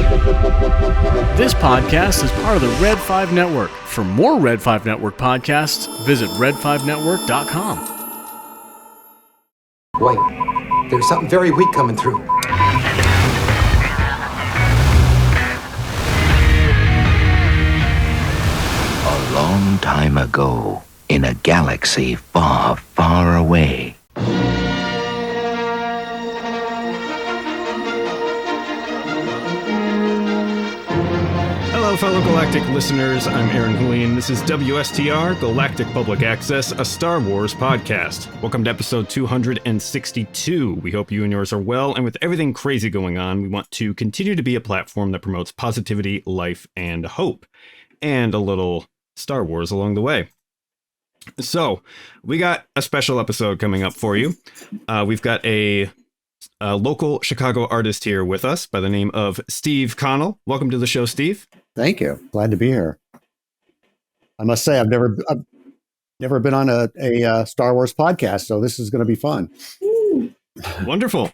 This podcast is part of the Red 5 Network. For more Red 5 Network podcasts, visit red5network.com. Wait, there's something very weak coming through. A long time ago, in a galaxy far, far away. Hello, fellow Galactic listeners. I'm Aaron Julian. This is WSTR Galactic Public Access, a Star Wars podcast. Welcome to episode 262. We hope you and yours are well, and with everything crazy going on, we want to continue to be a platform that promotes positivity, life, and hope, and a little Star Wars along the way. So, we got a special episode coming up for you. We've got a local Chicago artist here with us by the name of Steve Connell. Welcome to the show, Steve. Thank you. Glad to be here. I must say, I've never been on a Star Wars podcast, so this is going to be fun. Wonderful.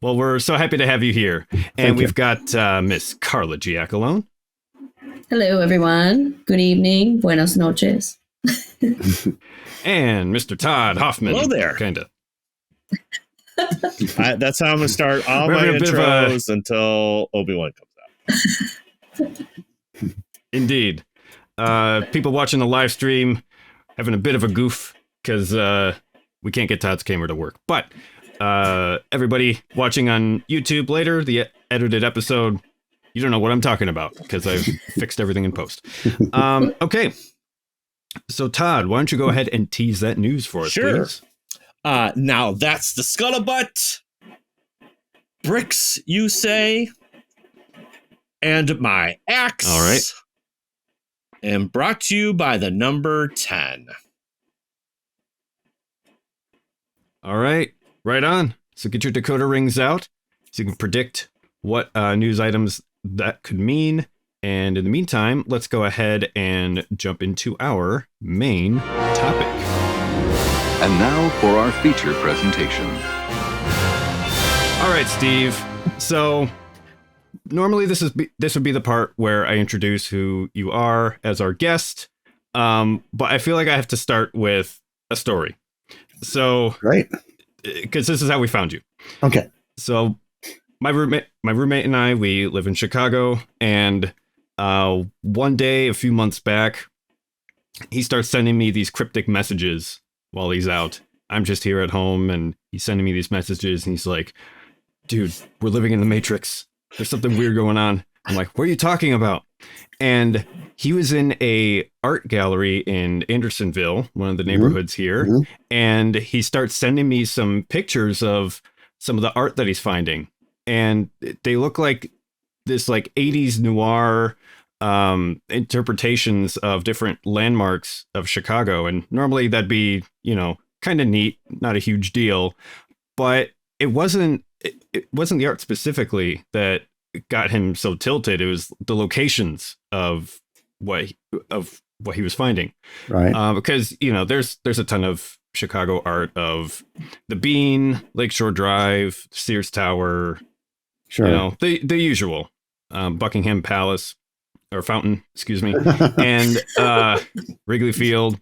Well, we're so happy to have you here. And we've got Miss Carla Giacalone. Hello, everyone. Good evening. Buenas noches. And Mr. Todd Hoffman. Hello there. Kind of. That's how I'm going to start all my intros until Obi-Wan comes out. Indeed. People watching the live stream having a bit of a goof because we can't get Todd's camera to work. But everybody watching on YouTube later, the edited episode, you don't know what I'm talking about because I've fixed everything in post. Okay. So, Todd, why don't you go ahead and tease that news for us, please? Now, that's the scuttlebutt. Bricks, you say? And my axe. All right. And brought to you by the number 10. All right. Right on. So get your decoder rings out so you can predict what news items that could mean. And in the meantime, let's go ahead and jump into our main topic. And now for our feature presentation. All right, Steve. So normally this would be the part where I introduce who you are as our guest. But I feel like I have to start with a story. So Great. Because this is how we found you. Okay. So my roommate and I, we live in Chicago, and one day a few months back, he starts sending me these cryptic messages while he's out. I'm just here at home, and he's sending me these messages, and he's like, dude, we're living in the Matrix. There's something weird going on. I'm like, what are you talking about? And he was in a art gallery in Andersonville, one of the neighborhoods here. Mm-hmm. And he starts sending me some pictures of some of the art that he's finding. And they look like this like 80s noir interpretations of different landmarks of Chicago. And normally that'd be, kind of neat, not a huge deal. But it wasn't the art specifically that got him so tilted. It was the locations of what he was finding. Right. Because, there's a ton of Chicago art of the Bean, Lakeshore Drive, Sears Tower. Sure. The usual. Buckingham Palace or Fountain, excuse me. And Wrigley Field,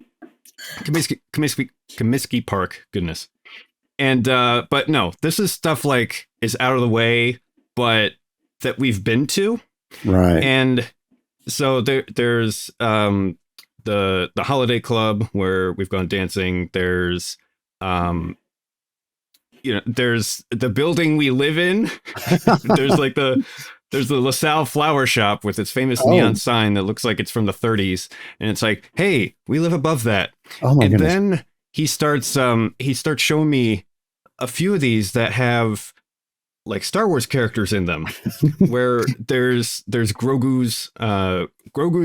Comiskey Park, goodness. And but no, this is stuff like is out of the way, but that we've been to. Right. And so there's the Holiday Club where we've gone dancing. There's there's the building we live in. There's like there's the LaSalle flower shop with its famous neon sign that looks like it's from the 30s. And it's like, hey, we live above that. Oh my goodness. Then he starts showing me a few of these that have like Star Wars characters in them, where there's Grogu's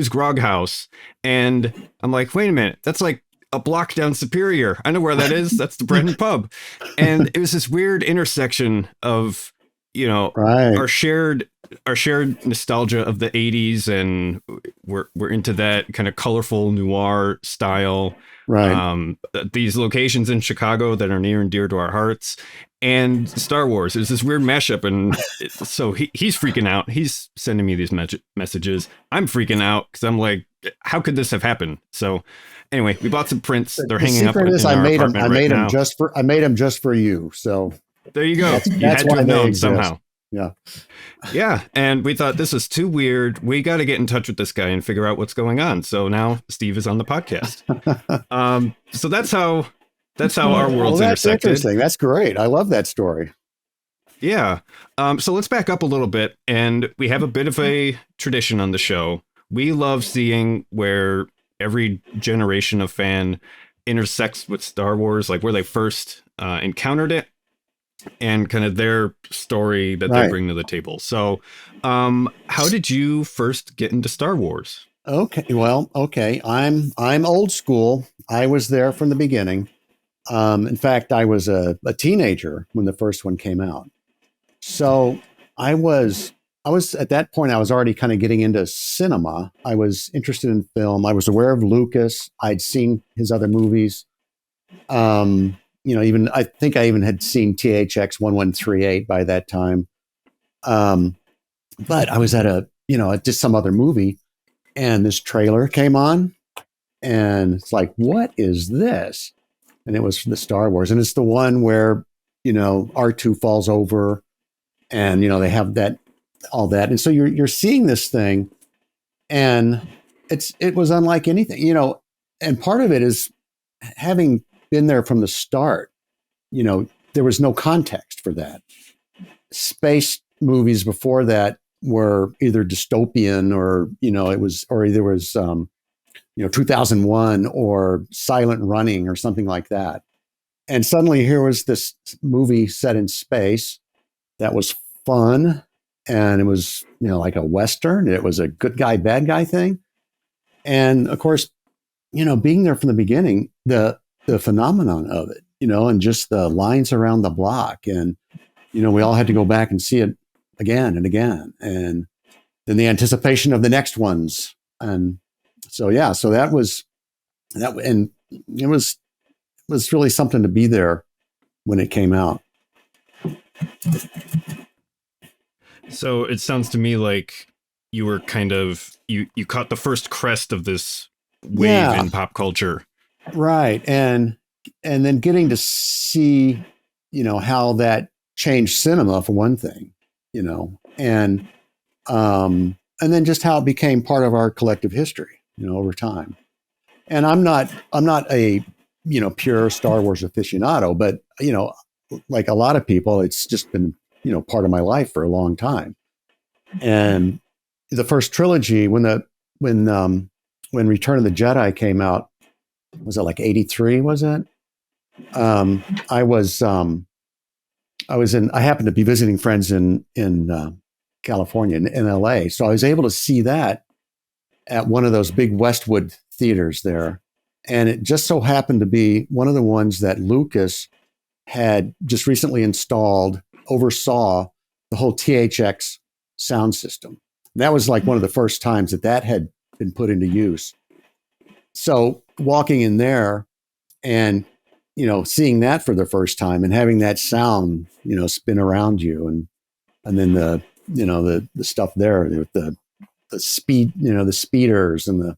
Grog House. And I'm like, wait a minute, that's like a block down Superior. I know where that is. That's the Brandon Pub. And it was this weird intersection of, right. our shared our shared nostalgia of the 80s, and we're into that kind of colorful noir style. Right. These locations in Chicago that are near and dear to our hearts, and Star Wars. There's this weird mashup, and so he's freaking out. He's sending me these messages. I'm freaking out because I'm like, how could this have happened? So anyway, we bought some prints. They're hanging up in our apartment right now. I made them just for you. So there you go. You that's had to why have they known exist. somehow. Yeah. Yeah. And we thought this is too weird. We got to get in touch with this guy and figure out what's going on. So now Steve is on the podcast. So that's how our worlds that's intersected. Interesting. That's great. I love that story. Yeah. So let's back up a little bit. And we have a bit of a tradition on the show. We love seeing where every generation of fan intersects with Star Wars, like where they first encountered it, and kind of their story that they bring to the table. So how did you first get into Star Wars? Okay. I'm old school. I was there from the beginning. In fact, I was a teenager when the first one came out. So I was at that point, I was already kind of getting into cinema. I was interested in film. I was aware of Lucas. I'd seen his other movies. I think I even had seen THX 1138 by that time. But I was at just some other movie, and this trailer came on, and it's like, what is this? And it was the Star Wars, and it's the one where R2 falls over, and they have all that, and so you're seeing this thing, and it was unlike anything, and part of it is having been there from the start. There was no context for that. Space movies before that were either dystopian or either was 2001 or Silent Running or something like that. And suddenly here was this movie set in space that was fun, and it was like a Western. It was a good guy, bad guy thing. And of course, being there from the beginning, the phenomenon of it, and just the lines around the block, and we all had to go back and see it again and again, and then the anticipation of the next ones. And so that was that, and it was really something to be there when it came out. So it sounds to me like you were kind of you caught the first crest of this wave in pop culture, right? And then getting to see how that changed cinema, for one thing, and then just how it became part of our collective history, over time. And I'm not a pure Star Wars aficionado, but like a lot of people, it's just been part of my life for a long time. And the first trilogy, when Return of the Jedi came out, was it like 83? Was it? I happened to be visiting friends in California, in LA. So I was able to see that at one of those big Westwood theaters there. And it just so happened to be one of the ones that Lucas had just recently oversaw the whole THX sound system. And that was like one of the first times that had been put into use. So walking in there and, seeing that for the first time and having that sound, spin around you, and then the stuff there with the speed, the speeders and the,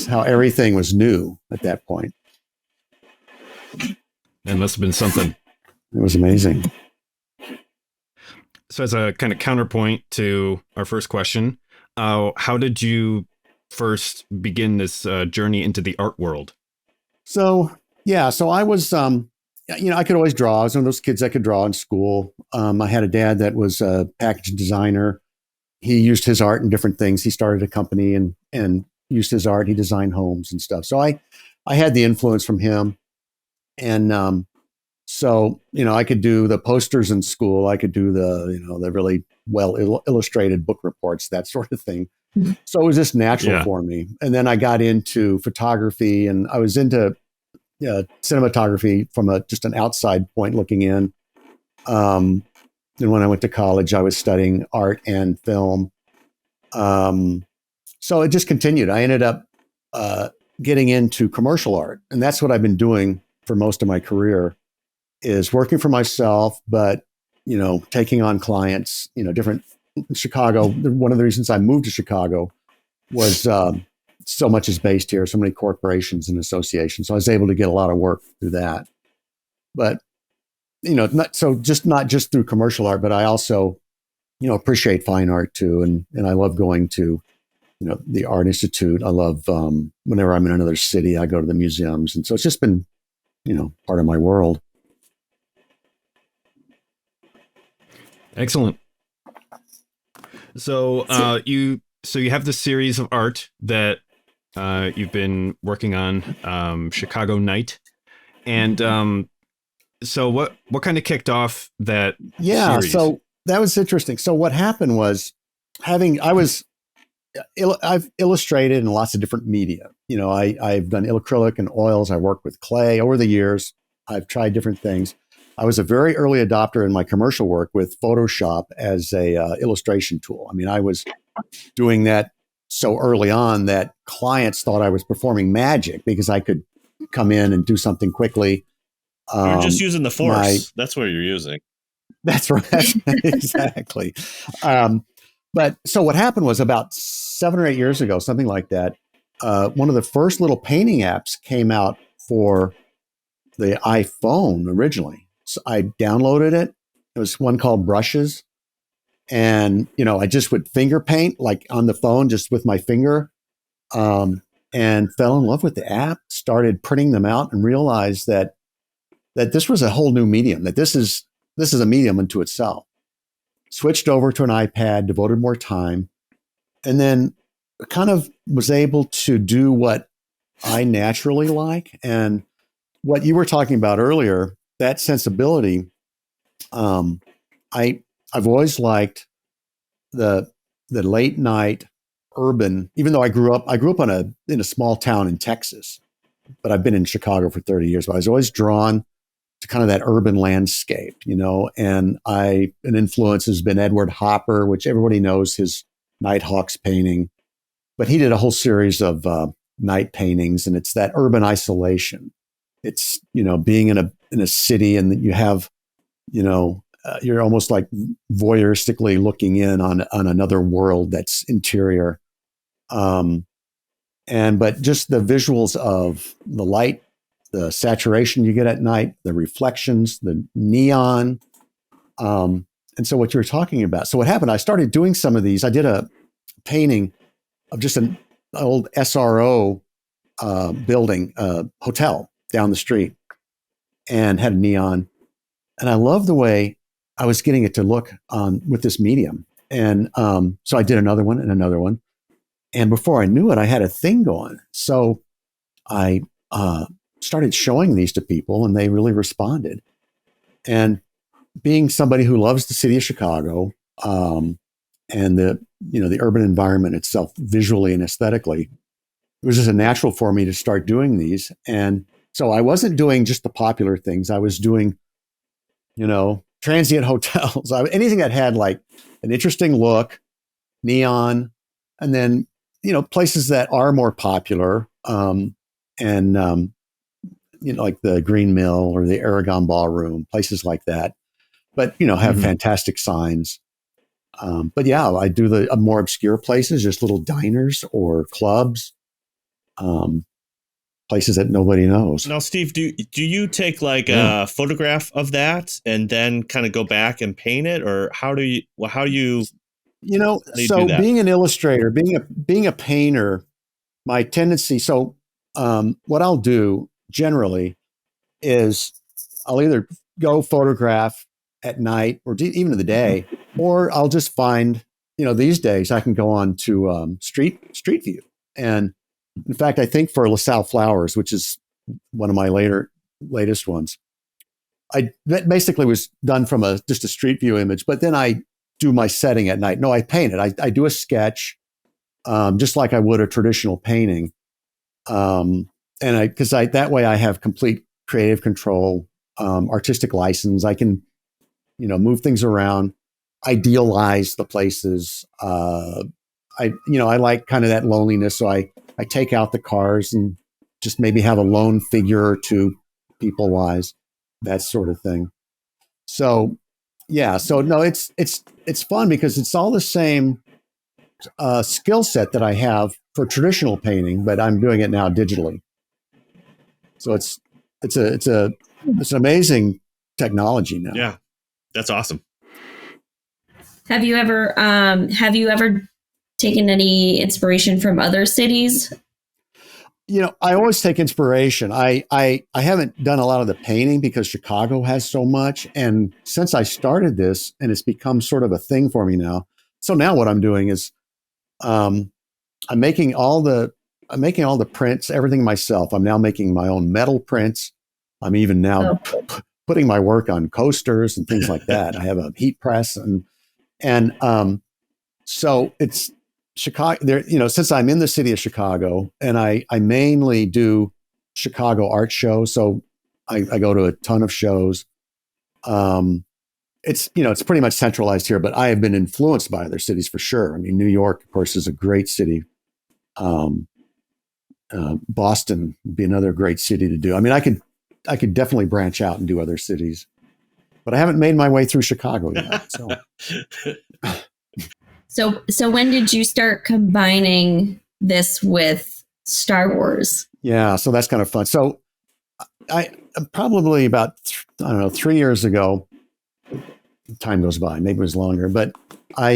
how everything was new at that point. It must have been something. It was amazing. So as a kind of counterpoint to our first question, how did you first begin this journey into the art world? So I was, I could always draw. I was one of those kids that could draw in school. I had a dad that was a packaging designer. He used his art in different things. He started a company and used his art. He designed homes and stuff. So I had the influence from him. And so, I could do the posters in school. I could do the really well illustrated book reports, that sort of thing. So it was just natural for me. And then I got into photography, and I was into cinematography from just an outside point looking in. And when I went to college, I was studying art and film. So it just continued. I ended up getting into commercial art, and that's what I've been doing for most of my career, is working for myself, but taking on clients, different. Chicago. One of the reasons I moved to Chicago was so much is based here, so many corporations and associations. So I was able to get a lot of work through that. But not just through commercial art, but I also appreciate fine art too, and I love going to the Art Institute. I love whenever I'm in another city, I go to the museums, and so it's just been part of my world. Excellent. So you have this series of art that you've been working on, Chicago Night, and so what kind of kicked off that? Yeah, series? So that was interesting. So what happened was I've illustrated in lots of different media. I've done acrylic and oils. I worked with clay over the years. I've tried different things. I was a very early adopter in my commercial work with Photoshop as a illustration tool. I mean, I was doing that so early on that clients thought I was performing magic because I could come in and do something quickly. You're just using the force. That's what you're using. That's right. Exactly. But so what happened was about 7 or 8 years ago, something like that, one of the first little painting apps came out for the iPhone originally. So I downloaded it. It was one called Brushes. And, I just would finger paint like on the phone, just with my finger, and fell in love with the app, started printing them out, and realized that this was a whole new medium, that this is a medium unto itself. Switched over to an iPad, devoted more time, and then kind of was able to do what I naturally like. And what you were talking about earlier, that sensibility, I've always liked the late night urban, even though I grew up in a small town in Texas, but I've been in Chicago for 30 years, but I was always drawn to kind of that urban landscape, and an influence has been Edward Hopper, which everybody knows his Nighthawks painting, but he did a whole series of night paintings, and it's that urban isolation. It's, being in a city, and you have, you're almost like voyeuristically looking in on another world that's interior. But just the visuals of the light, the saturation you get at night, the reflections, the neon. And so what you were talking about. So what happened, I started doing some of these. I did a painting of just an old SRO building, hotel down the street, and had a neon. And I love the way I was getting it to look with this medium. And so I did another one and another one. And before I knew it, I had a thing going. So I started showing these to people, and they really responded. And being somebody who loves the city of Chicago, and the urban environment itself, visually and aesthetically, it was just a natural for me to start doing these. And so I wasn't doing just the popular things. I was doing, transient hotels, anything that had like an interesting look, neon, and then, places that are more popular, like the Green Mill or the Aragon Ballroom, places like that, but, have fantastic signs. But yeah, I do the more obscure places, just little diners or clubs, places that nobody knows. Now, Steve, do you take like a photograph of that and then kind of go back and paint it, or how do you so being an illustrator, being a painter, my tendency, what I'll do generally is I'll either go photograph at night or even in the day, or I'll just find, these days I can go on to Street View. And in fact, I think for LaSalle Flowers, which is one of my latest ones, that basically was done from just a Street View image, but then I do my setting at night. No, I paint it. I do a sketch, just like I would a traditional painting. That way I have complete creative control, artistic license. I can, move things around, idealize the places. I like kind of that loneliness. So I take out the cars and just maybe have a lone figure or two people wise, that sort of thing. So, yeah. So no, it's fun because it's all the same skill set that I have for traditional painting, but I'm doing it now digitally. So it's an amazing technology now. Yeah, that's awesome. Have you ever taken any inspiration from other cities? I always take inspiration. I haven't done a lot of the painting because Chicago has so much. And since I started this, and it's become sort of a thing for me now. So now what I'm doing is I'm making all the prints, everything myself. I'm now making my own metal prints. I'm even now putting my work on coasters and things like that. I have a heat press and so it's Chicago there, since I'm in the city of Chicago and I mainly do Chicago art shows. So I go to a ton of shows. It's pretty much centralized here, but I have been influenced by other cities for sure. I mean, New York, of course, is a great city. Boston would be another great city to do. I mean, I could definitely branch out and do other cities, but I haven't made my way through Chicago yet. So when did you start combining this with Star Wars? Yeah, so that's kind of fun. So I probably about 3 years ago. Time goes by, maybe it was longer, but I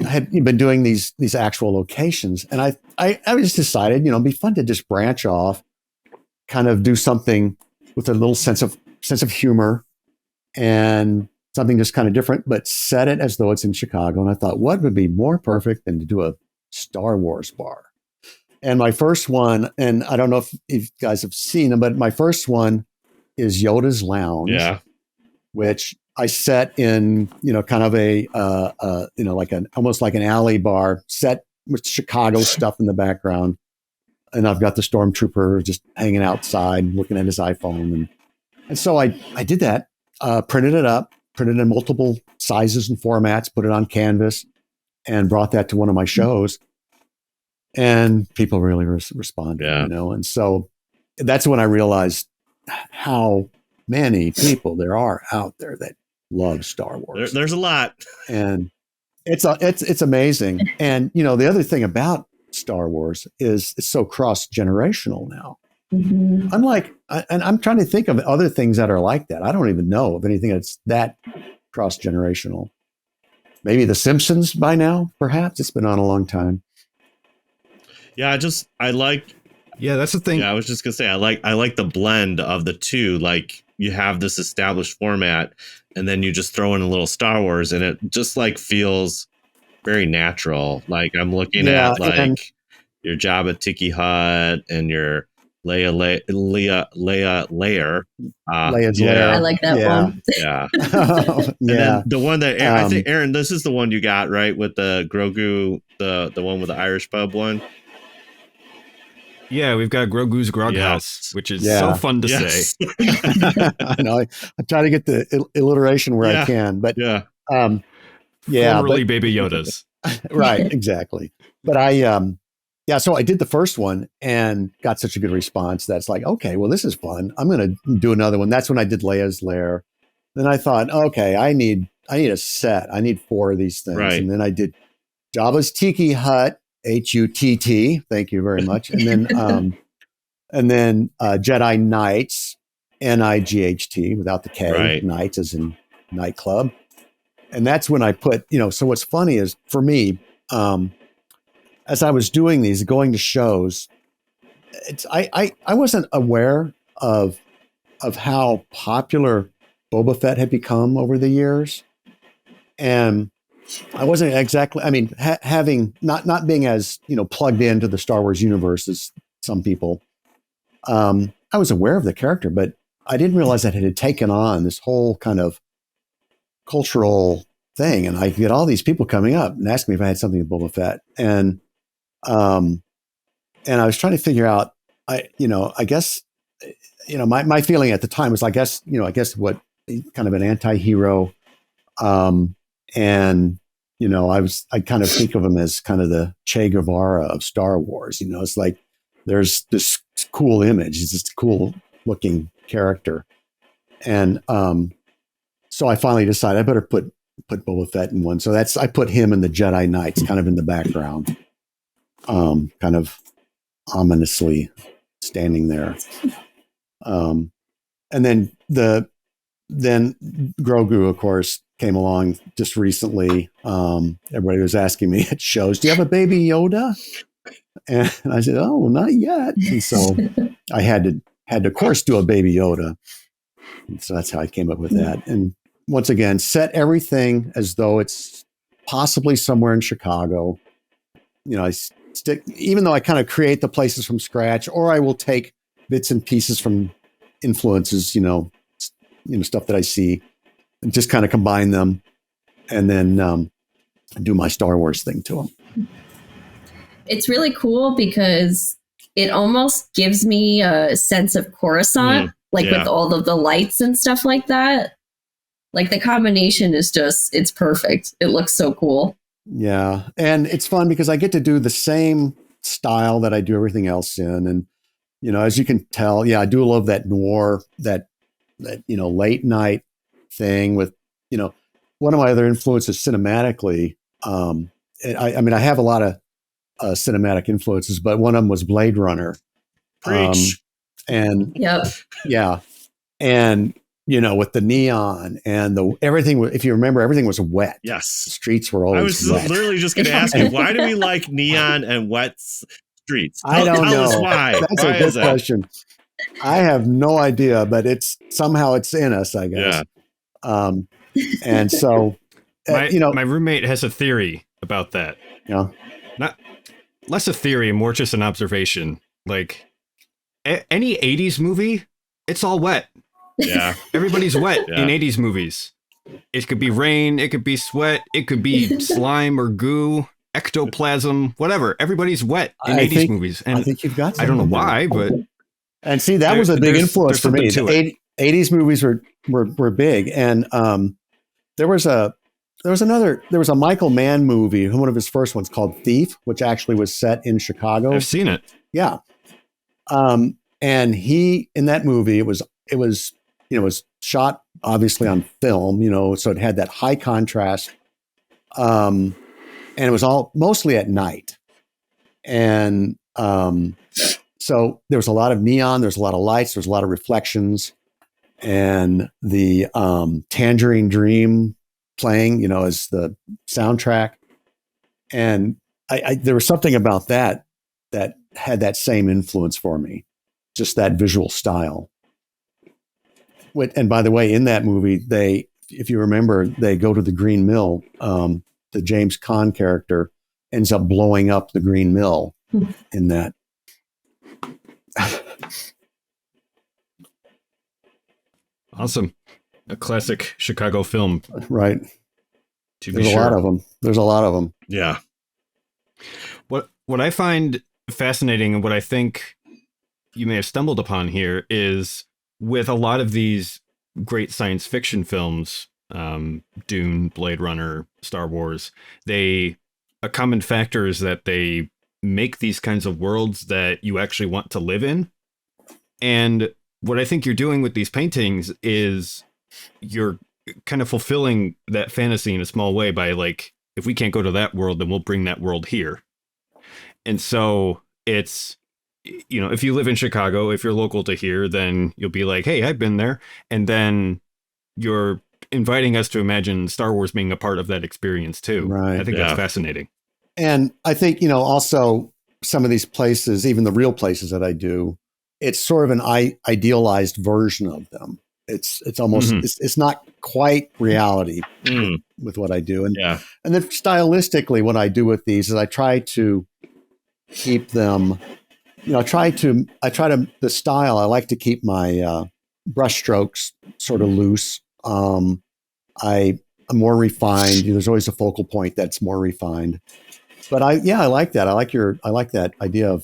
had been doing these actual locations, and I just decided, it'd be fun to just branch off, kind of do something with a little sense of humor and something just kind of different, but set it as though it's in Chicago. And I thought, what would be more perfect than to do a Star Wars bar? And my first one, and I don't know if you guys have seen them, but my first one is Yoda's Lounge, which I set in, kind of a, almost like an alley bar set with Chicago stuff in the background. And I've got the stormtrooper just hanging outside, looking at his iPhone. And so I did that, printed it up, printed in multiple sizes and formats, put it on canvas, and brought that to one of my shows. And people really responded, And so that's when I realized how many people there are out there that love Star Wars. There's a lot. And it's amazing. And, the other thing about Star Wars is it's so cross-generational now. Mm-hmm. I'm trying to think of other things that are like that. I don't even know of anything that's that cross-generational. Maybe The Simpsons by now, perhaps. It's been on a long time. Yeah, I like. Yeah, that's the thing. Yeah, I was just gonna say I like the blend of the two. Like you have this established format, and then you just throw in a little Star Wars, and it just like feels very natural. Like I'm looking at like your Jabba Tiki Hut and your Lair. Leia's Lair. I like that one. Yeah. Yeah. And then the one that I think Aaron, this is the one you got right with the Grogu, the one with the Irish pub one. Yeah, we've got Grogu's Grog House, which is so fun to say. I know. I try to get the alliteration where I can, but formerly Baby Yoda's. Right, exactly. But so I did the first one and got such a good response that's like, okay, well, this is fun. I'm going to do another one. That's when I did Leia's Lair. Then I thought, okay, I need a set. I need 4 of these things. Right. And then I did Jabba's Tiki Hut, HUTT. Thank you very much. And then Jedi Knights, NIGHT without the K. Right. Knights as in nightclub. And that's when I put, so what's funny is for me, as I was doing these, going to shows, I wasn't aware of how popular Boba Fett had become over the years. And I wasn't exactly, having not being as, plugged into the Star Wars universe as some people, I was aware of the character, but I didn't realize that it had taken on this whole kind of cultural thing. And I get all these people coming up and asking me if I had something with Boba Fett. And I was trying to figure out, I guess, my feeling at the time was, I guess what kind of an anti-hero. And, I kind of think of him as kind of the Che Guevara of Star Wars. It's like there's this cool image. He's just a cool looking character. And so I finally decided I better put Boba Fett in one. So I put him and the Jedi Knights kind of in the background, kind of ominously standing there. And then Grogu, of course, came along just recently. Everybody was asking me at shows, "Do you have a baby Yoda?" And I said, "Oh, not yet." And so I had to, of course, do a baby Yoda. And so that's how I came up with that. And once again, set everything as though it's possibly somewhere in Chicago. I stick, even though I kind of create the places from scratch, or I will take bits and pieces from influences, stuff that I see, and just kind of combine them, and then do my Star Wars thing to them. It's really cool because it almost gives me a sense of Coruscant, with all of the lights and stuff like that. Like the combination is it's perfect. It looks so cool. Yeah. And it's fun because I get to do the same style that I do everything else in. And, as you can tell, I do love that noir, that late night thing with, one of my other influences cinematically. I have a lot of cinematic influences, but one of them was Blade Runner. Preach. And yep. Yeah. And, with the neon and everything, if you remember, everything was wet. Yes. The streets were always wet. I was literally just going to ask you, why do we like neon and wet streets? I don't know. Us why. That's why a good question. I have no idea, but somehow it's in us, I guess. Yeah. And so, my roommate has a theory about that. Yeah. Not less a theory, more just an observation. Like any 80s movie, it's all wet. Yeah. Everybody's wet in 80s movies. It could be rain, it could be sweat, it could be slime or goo, ectoplasm, whatever. Everybody's wet in 80s movies. And I think you've got I don't know something why, there. but and see, that was a big influence for me. The 80s movies were big. And there was a Michael Mann movie, one of his first ones, called Thief, which actually was set in Chicago. I've seen it. Yeah. And he, in that movie, it was shot obviously on film, so it had that high contrast. And it was all mostly at night. And so there was a lot of neon, there's a lot of lights, there's a lot of reflections, and the Tangerine Dream playing, as the soundtrack. And there was something about that had that same influence for me, just that visual style. And by the way, in that movie, if you remember, they go to the Green Mill. The James Caan character ends up blowing up the Green Mill in that. Awesome. A classic Chicago film. Right. There's a lot of them. Yeah. What I find fascinating and what I think you may have stumbled upon here is with a lot of these great science fiction films, Dune, Blade Runner, Star Wars, a common factor is that they make these kinds of worlds that you actually want to live in. And what I think you're doing with these paintings is you're kind of fulfilling that fantasy in a small way by, like, if we can't go to that world, then we'll bring that world here. And so it's, if you live in Chicago, if you're local to here, then you'll be like, hey, I've been there. And then you're inviting us to imagine Star Wars being a part of that experience too. Right. I think that's fascinating. And I think, also some of these places, even the real places that I do, it's sort of an idealized version of them. It's almost, it's not quite reality with what I do. And then stylistically, what I do with these is I try to keep them, the style, I like to keep my brush strokes sort of loose. I'm more refined. There's always a focal point that's more refined. But I like that. I like that idea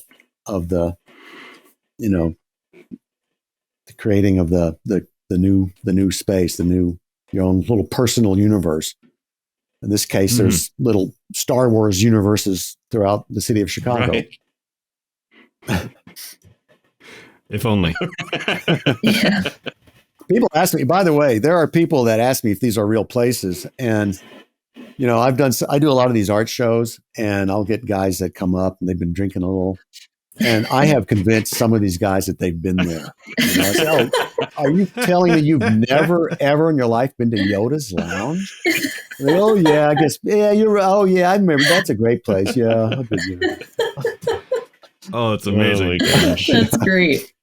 of the, the creating of the the new space, your own little personal universe. In this case, there's little Star Wars universes throughout the city of Chicago. Right. If only. Yeah. People ask me, by the way, there are people that ask me if these are real places. And, I do a lot of these art shows, and I'll get guys that come up and they've been drinking a little. And I have convinced some of these guys that they've been there. I say, oh, are you telling me you've never, ever in your life been to Yoda's Lounge? Like, oh, yeah, I guess. Yeah, oh, yeah, I remember. That's a great place. Yeah. I've been there. Oh, it's amazing. That's great.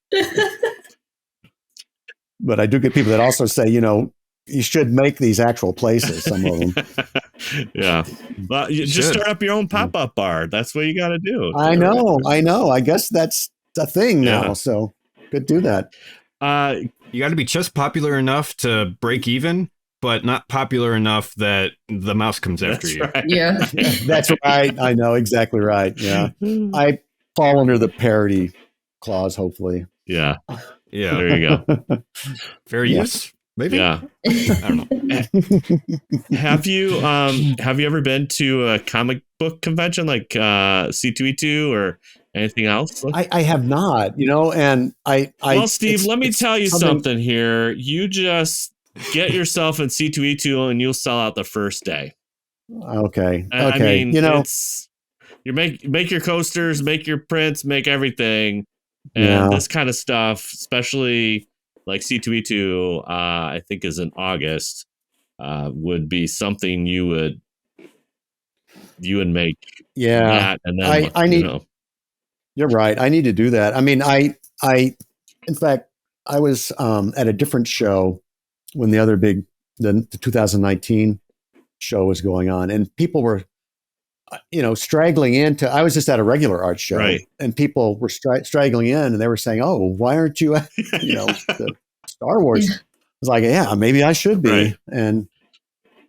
But I do get people that also say, you should make these actual places, some of them. Yeah. Well, you just start up your own pop-up bar. That's what you got to do. I know. I guess that's a thing now. So could do that. You got to be just popular enough to break even, but not popular enough that the mouse comes after you. Right. Yeah. That's right. I know. Exactly right. Yeah. I fall under the parody clause, hopefully. Yeah. Yeah. There you go. Fair use. Maybe. Yeah. I don't know. Have you ever been to a comic book convention like C2E2 or anything else? I have not, and well, Steve, let me tell you something here. You just get yourself in C2E2 and you'll sell out the first day. Okay. I mean, it's you make your coasters, make your prints, make everything. And this kind of stuff, especially like C2E2, I think is in August, would be something you would make. Yeah. That, and then I need, you're right. I need to do that. I mean, in fact, I was at a different show when the 2019 show was going on, and people were, straggling into. I was just at a regular art show, right, and people were straggling in, and they were saying, "Oh, why aren't you at, the Star Wars?" I was like, "Yeah, maybe I should be." Right. And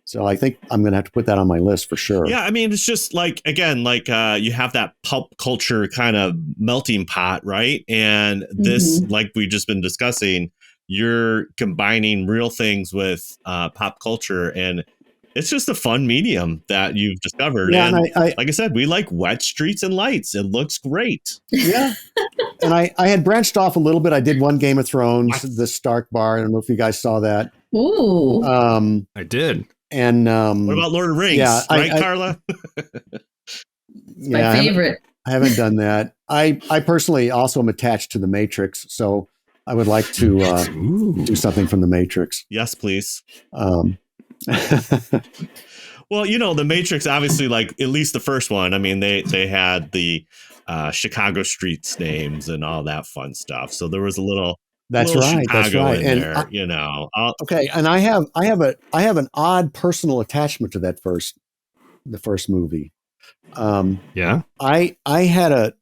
so I think I'm going to have to put that on my list for sure. Yeah, I mean, it's just like, again, like you have that pulp culture kind of melting pot, right? And this, like we've just been discussing, you're combining real things with pop culture, and it's just a fun medium that you've discovered. Yeah, and I like I said, we like wet streets and lights. It looks great. Yeah. And I had branched off a little bit. I did one Game of Thrones, the Stark Bar. I don't know if you guys saw that. Ooh. I did. And what about Lord of the Rings? Yeah, right, Carla? My favorite. I haven't done that. I personally also am attached to the Matrix, so I would like to do something from the Matrix. Yes, please. Well, the Matrix, obviously, like at least the first one. I mean, they had the Chicago streets names and all that fun stuff. So there was a little. That's right. Chicago That's right. In And there, okay, and I have an odd personal attachment to the first movie. Yeah. I had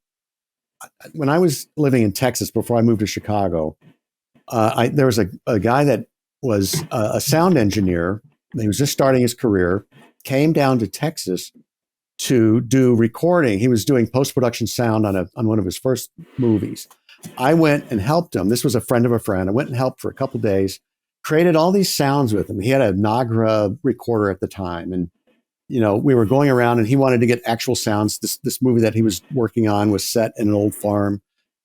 when I was living in Texas before I moved to Chicago, there was a guy that was a sound engineer. He was just starting his career, came down to Texas to do recording. He was doing post-production sound on one of his first movies. I went and helped him. This was a friend of a friend. I went and helped for a couple of days, created all these sounds with him. He had a Nagra recorder at the time. And, we were going around and he wanted to get actual sounds. This movie that he was working on was set in an old farm.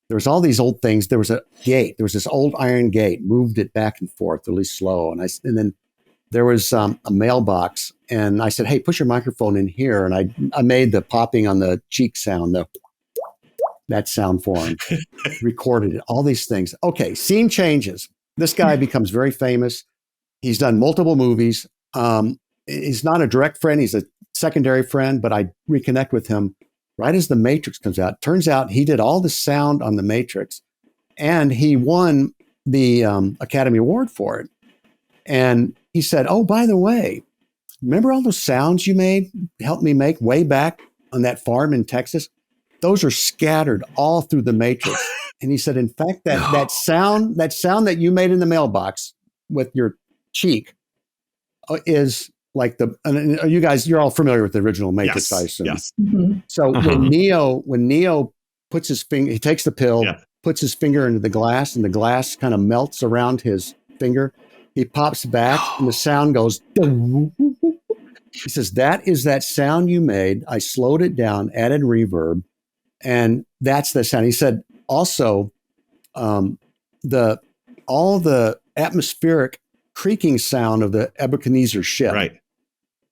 There was all these old things. There was a gate. There was this old iron gate, moved it back and forth really slow. And then there was a mailbox, and I said, "Hey, push your microphone in here." And I made the popping on the cheek sound, that sound for him, recorded it, all these things. Okay, scene changes. This guy becomes very famous. He's done multiple movies. He's not a direct friend. He's a secondary friend, but I reconnect with him right as The Matrix comes out. Turns out he did all the sound on The Matrix, and he won the Academy Award for it. And he said, "Oh, by the way, remember all those sounds you helped me make way back on that farm in Texas? Those are scattered all through The Matrix." And he said, "In fact, that sound that you made in the mailbox with your cheek is like you're all familiar with the original Matrix, I assume." Yes. Mm-hmm. So when Neo puts his finger, he takes the pill, puts his finger into the glass, and the glass kind of melts around his finger. He pops back and the sound goes. He says, "That is that sound you made. I slowed it down, added reverb, and that's the sound." He said, "Also, all the atmospheric creaking sound of the Ebenezer ship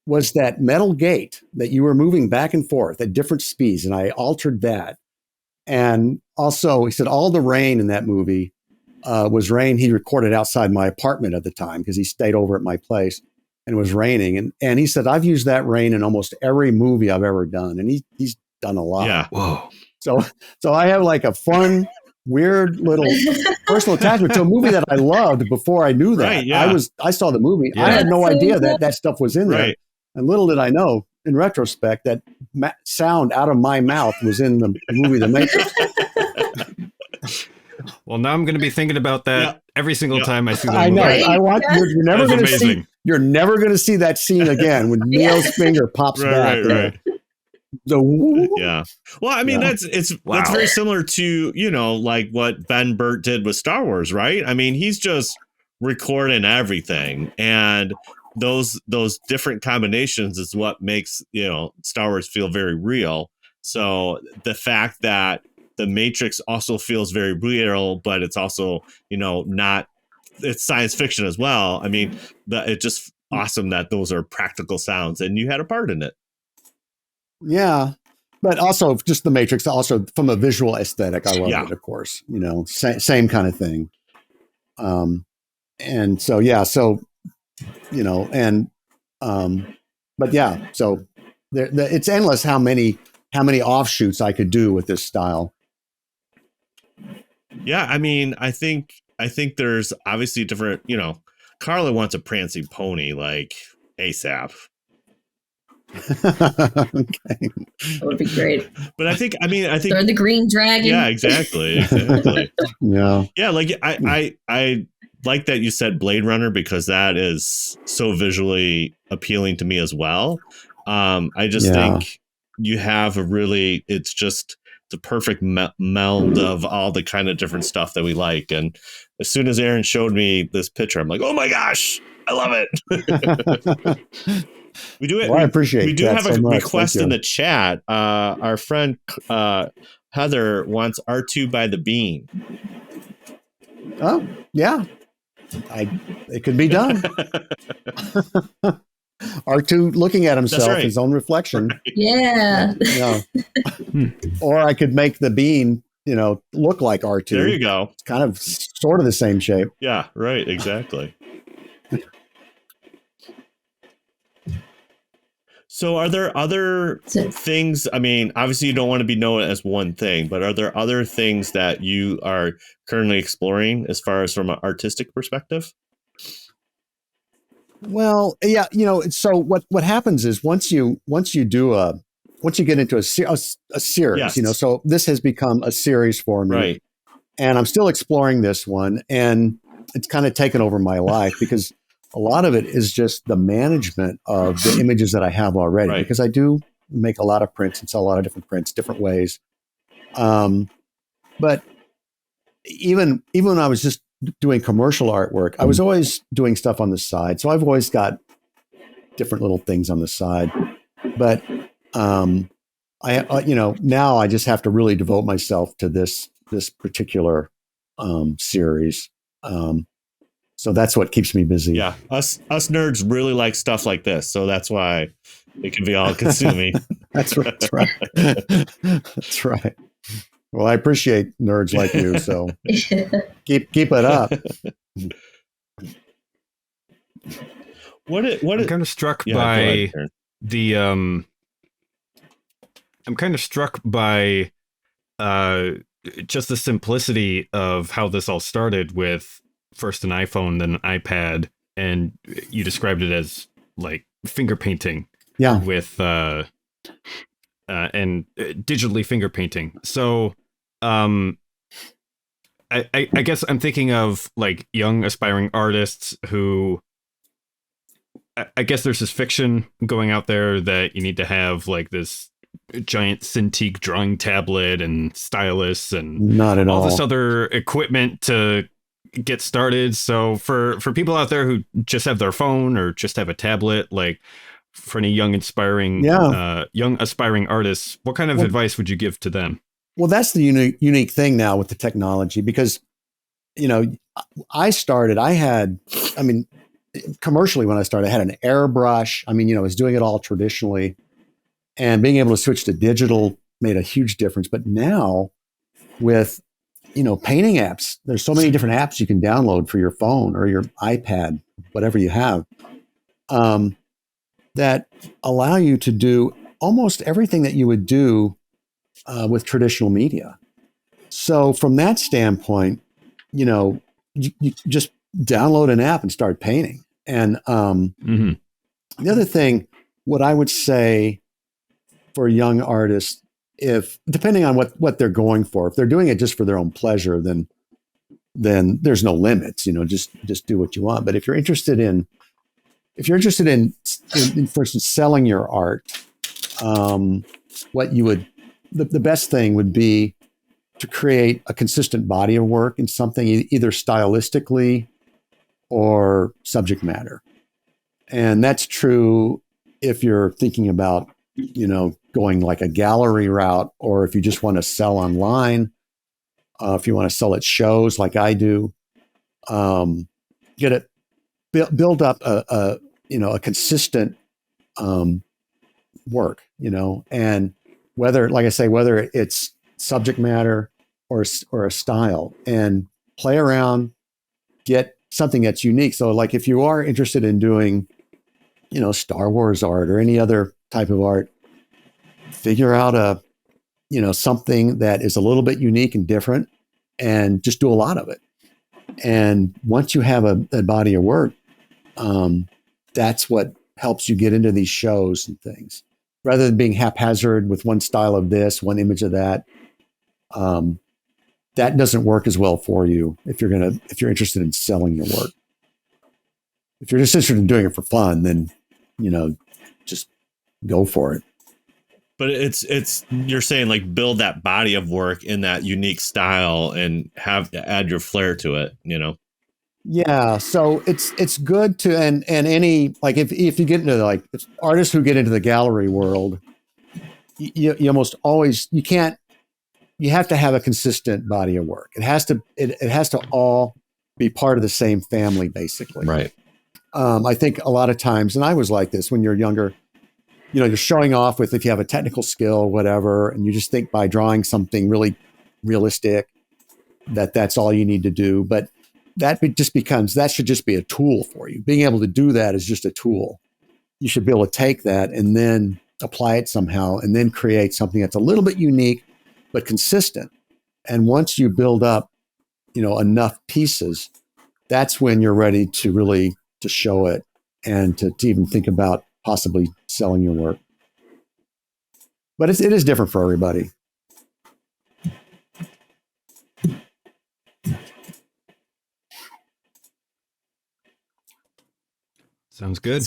was that metal gate that you were moving back and forth at different speeds, and I altered that. And also," he said, "all the rain in that movie was rain he recorded outside my apartment at the time because he stayed over at my place and it was raining. And he said, I've used that rain in almost every movie I've ever done." And he's done a lot. Yeah. Whoa. So I have like a fun, weird little personal attachment to a movie that I loved before I knew that. Right, yeah. I saw the movie. Yeah. I had no That's so idea cool. that stuff was in there. Right. And little did I know, in retrospect, that sound out of my mouth was in the movie The Matrix. Well, now I'm going to be thinking about that every single time I see that I know. movie. I want you're never That's going to see. amazing. You're never going to see that scene again when Neil's finger pops back. Right. The Yeah. Well, I mean, Yeah. that's Wow. very similar to, like what Ben Burt did with Star Wars, right? I mean, he's just recording everything, and those different combinations is what makes, Star Wars feel very real. So the fact that the Matrix also feels very real, but it's also, not, it's science fiction as well. I mean, it's just awesome that those are practical sounds and you had a part in it. Yeah, but also just The Matrix. Also from a visual aesthetic, I love it. Of course, same kind of thing. And so but yeah, so it's endless how many offshoots I could do with this style. Yeah, I mean, I think there's obviously different, Carla wants a prancing pony like ASAP. Okay. That would be great. But I think Throw the green dragon. yeah, exactly. Yeah. Yeah, like I like that you said Blade Runner because that is so visually appealing to me as well. I just think you have it's just the perfect meld of all the kind of different stuff that we like. And as soon as Aaron showed me this picture, I'm like, oh my gosh, I love it. We do it. Well, I appreciate we do that have a so much. request Thank in you. the chat. Our friend Heather wants R2 by the Bean. Oh, yeah. It could be done. R2 looking at himself, right. his own reflection. Yeah. Yeah. Or I could make the bean, look like R2. There you go. It's kind of sort of the same shape. Yeah, right. Exactly. So are there other things? I mean, obviously you don't want to be known as one thing, but are there other things that you are currently exploring as far as from an artistic perspective? Well, yeah, so what happens is once you get into a series, Yes. so this has become a series for me. Right. And I'm still exploring this one, and it's kind of taken over my life because a lot of it is just the management of the images that I have already, Right. because I do make a lot of prints and sell a lot of different prints, different ways. But even when I was just doing commercial artwork, I was always doing stuff on the side. So I've always got different little things on the side. But now I just have to really devote myself to this particular series. So that's what keeps me busy. Yeah. Us nerds really like stuff like this. So that's why it can be all consuming. That's right. That's right. Well, I appreciate nerds like you. So keep it up. I'm kind of struck Yeah, go by ahead, Aaron. the I'm kind of struck by just the simplicity of how this all started with first an iPhone, then an iPad, and you described it as like finger painting. Yeah. With and digitally finger painting. So I guess I'm thinking of like young aspiring artists who I guess there's this fiction going out there that you need to have like this giant Cintiq drawing tablet and stylus and Not at all. this other equipment to get started. So for people out there who just have their phone or just have a tablet, like for any young aspiring artists, what kind of advice would you give to them? Well, that's the unique thing now with the technology, because, commercially when I started, I had an airbrush. I was doing it all traditionally, and being able to switch to digital made a huge difference. But now with, painting apps, there's so many different apps you can download for your phone or your iPad, whatever you have, that allow you to do almost everything that you would do with traditional media. So from that standpoint, you just download an app and start painting. And the other thing, what I would say for young artists, if depending on what they're going for, if they're doing it just for their own pleasure, then there's no limits. Just do what you want. But if you're interested in for instance, selling your art, the best thing would be to create a consistent body of work in something, either stylistically or subject matter. And that's true if you're thinking about, going like a gallery route, or if you just want to sell online, if you want to sell at shows like I do, build up a consistent work, and whether it's subject matter or a style, and play around, get something that's unique. So like if you are interested in doing, Star Wars art or any other type of art, figure out something that is a little bit unique and different, and just do a lot of it. And once you have a body of work, that's what helps you get into these shows and things, rather than being haphazard with one style of this, one image of that. That doesn't work as well for you if you're interested in selling your work. If you're just interested in doing it for fun, then just go for it. But it's you're saying like build that body of work in that unique style and add your flair to it, Yeah, so it's good to and any, like if you get into like artists who get into the gallery world, you almost always you have to have a consistent body of work. It has to all be part of the same family, basically. Right. I think a lot of times, and I was like this when you're younger, you're showing off with, if you have a technical skill, whatever, and you just think by drawing something really realistic that's all you need to do. But that should just be a tool for you. Being able to do that is just a tool. You should be able to take that and then apply it somehow, and then create something that's a little bit unique, but consistent. And once you build up, enough pieces, that's when you're ready to really to show it and to even think about possibly selling your work. But it is different for everybody. Sounds good.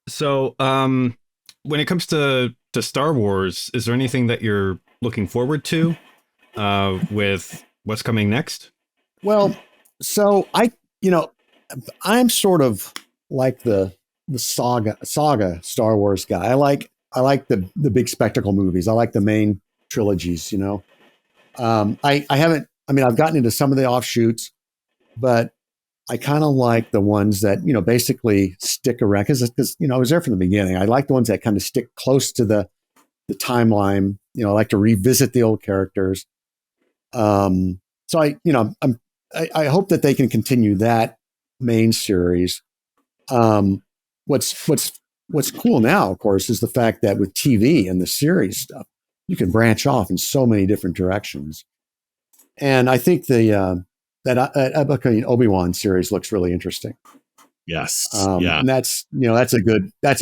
So when it comes to Star Wars, is there anything that you're looking forward to with what's coming next? Well, so I'm sort of like the saga Star Wars guy. I like the big spectacle movies. I like the main trilogies, I've gotten into some of the offshoots, but I kind of like the ones that, basically stick around because I was there from the beginning. I like the ones that kind of stick close to the timeline. I like to revisit the old characters. So I hope that they can continue that main series. What's cool now, of course, is the fact that with TV and the series stuff, you can branch off in so many different directions. And I think that Obi-Wan series looks really interesting. Yes. And that's a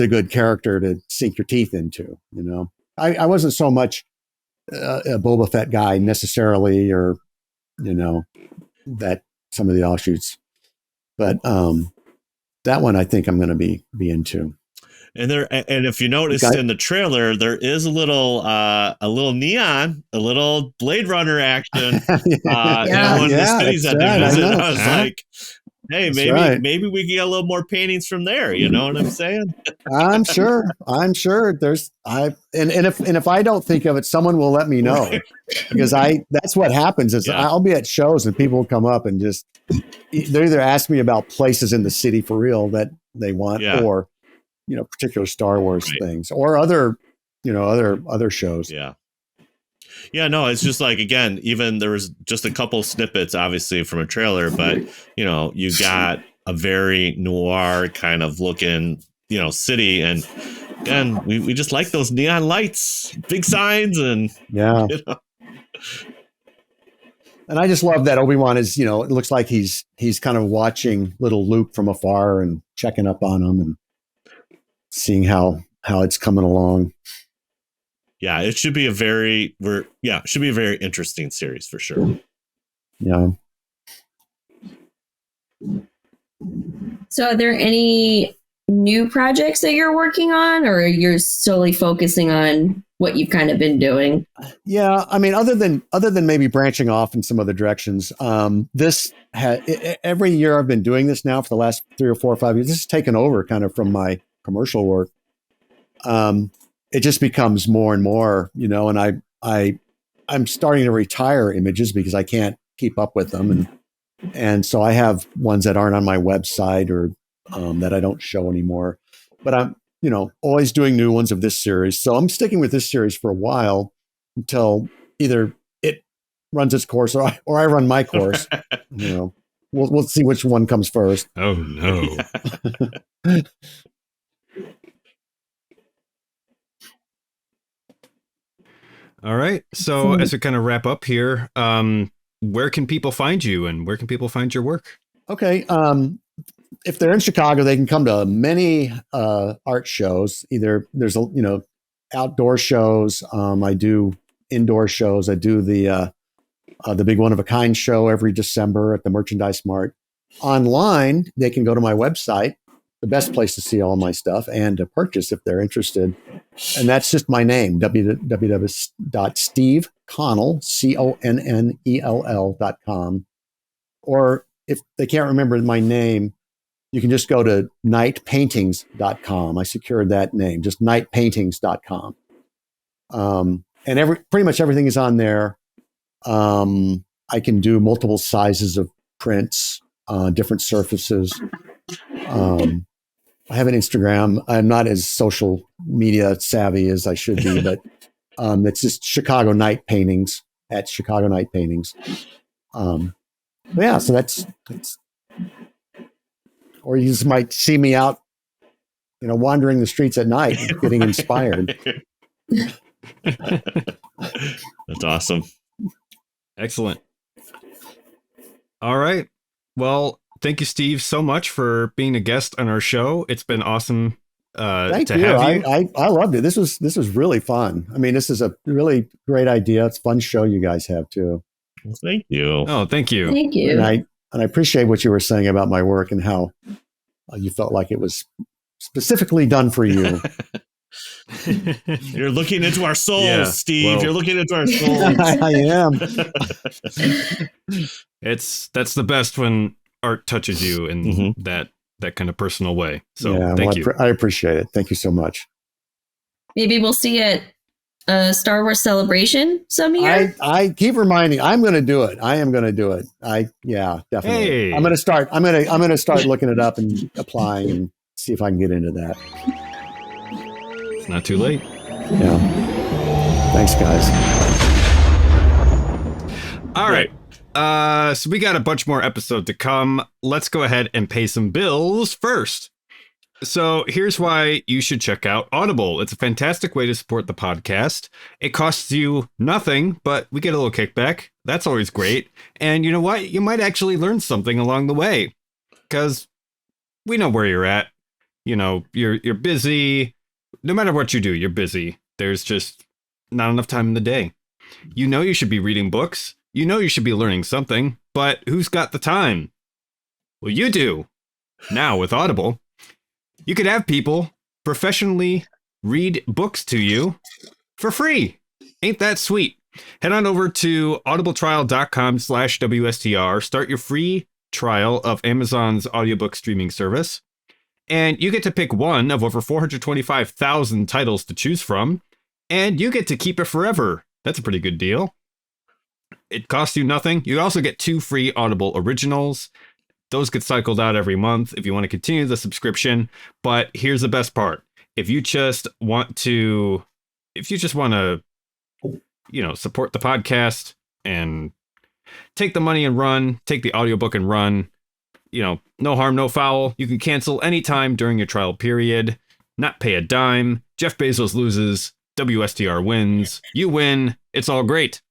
good character to sink your teeth into. I wasn't so much a Boba Fett guy necessarily, or that some of the offshoots, but that one I think I'm going to be into. And if you noticed in the trailer, there is a little neon, a little Blade Runner action. In one of the cities that they visit. I was like, hey, maybe we can get a little more paintings from there. You know what I'm saying? I'm sure. If I don't think of it, someone will let me know, because that's what happens is I'll be at shows and people will come up and just, they either ask me about places in the city for real that they want, or, particular Star Wars things, or other shows. Yeah. Yeah, no, it's just like, again, even there was just a couple snippets, obviously, from a trailer, but, you got a very noir kind of looking, city. And again, we just like those neon lights, big signs, and And I just love that Obi-Wan is, it looks like he's kind of watching little Luke from afar and checking up on him and seeing how it's coming along. Yeah, it should be a very interesting series for sure. Yeah. So are there any new projects that you're working on, or you're solely focusing on what you've kind of been doing? Yeah, I mean, other than maybe branching off in some other directions, every year I've been doing this now for the last 3 or 4 or 5 years. This has taken over kind of from my commercial work. It just becomes more and more, and I'm starting to retire images because I can't keep up with them, and so I have ones that aren't on my website or that I don't show anymore. But I'm always doing new ones of this series. So I'm sticking with this series for a while until either it runs its course or I run my course. We'll see which one comes first. Oh no. All right. So as we kind of wrap up here, where can people find you and where can people find your work? Okay. If they're in Chicago, they can come to many art shows. Either there's outdoor shows. I do indoor shows. I do the big One of a Kind show every December at the Merchandise Mart. Online, they can go to my website, the best place to see all my stuff and to purchase if they're interested. And that's just my name, www.steveconnell.com. Or if they can't remember my name, you can just go to nightpaintings.com. I secured that name, just nightpaintings.com. And pretty much everything is on there. I can do multiple sizes of prints, different surfaces. I have an Instagram. I'm not as social media savvy as I should be, but it's just Chicago Night Paintings at Chicago Night Paintings. So that's, or you just might see me out, wandering the streets at night, getting inspired. That's awesome. Excellent. All right. Well, thank you, Steve, so much for being a guest on our show. It's been awesome Thank to you. have you. I loved it. This was really fun. I mean, this is a really great idea. It's a fun show you guys have too. Well, thank you. Oh, thank you. Thank you. And I appreciate what you were saying about my work and how you felt like it was specifically done for you. You're looking into our souls, Steve. Well, you're looking into our souls. I am. That's the best when art touches you in that kind of personal way. So thank you. I appreciate it. Thank you so much. Maybe we'll see it Star Wars Celebration some year. I keep reminding. I'm going to do it. I am going to do it. Definitely. Hey. I'm going to start looking it up and applying and see if I can get into that. It's not too late. Yeah. Thanks, guys. All right. So we got a bunch more episodes to come. Let's go ahead and pay some bills first. So here's why you should check out Audible. It's a fantastic way to support the podcast. It costs you nothing, but we get a little kickback. That's always great. And you know what? You might actually learn something along the way because we know where you're at. You're busy. No matter what you do, you're busy. There's just not enough time in the day. You should be reading books. You should be learning something, but who's got the time? Well, you do. Now with Audible, you could have people professionally read books to you for free. Ain't that sweet? Head on over to audibletrial.com/WSTR. Start your free trial of Amazon's audiobook streaming service. And you get to pick one of over 425,000 titles to choose from. And you get to keep it forever. That's a pretty good deal. It costs you nothing. You also get 2 free Audible originals. Those get cycled out every month if you want to continue the subscription. But here's the best part. If you just want to, support the podcast and take the money and run, take the audiobook and run, no harm, no foul. You can cancel anytime during your trial period, not pay a dime. Jeff Bezos loses, WSTR wins, you win. It's all great.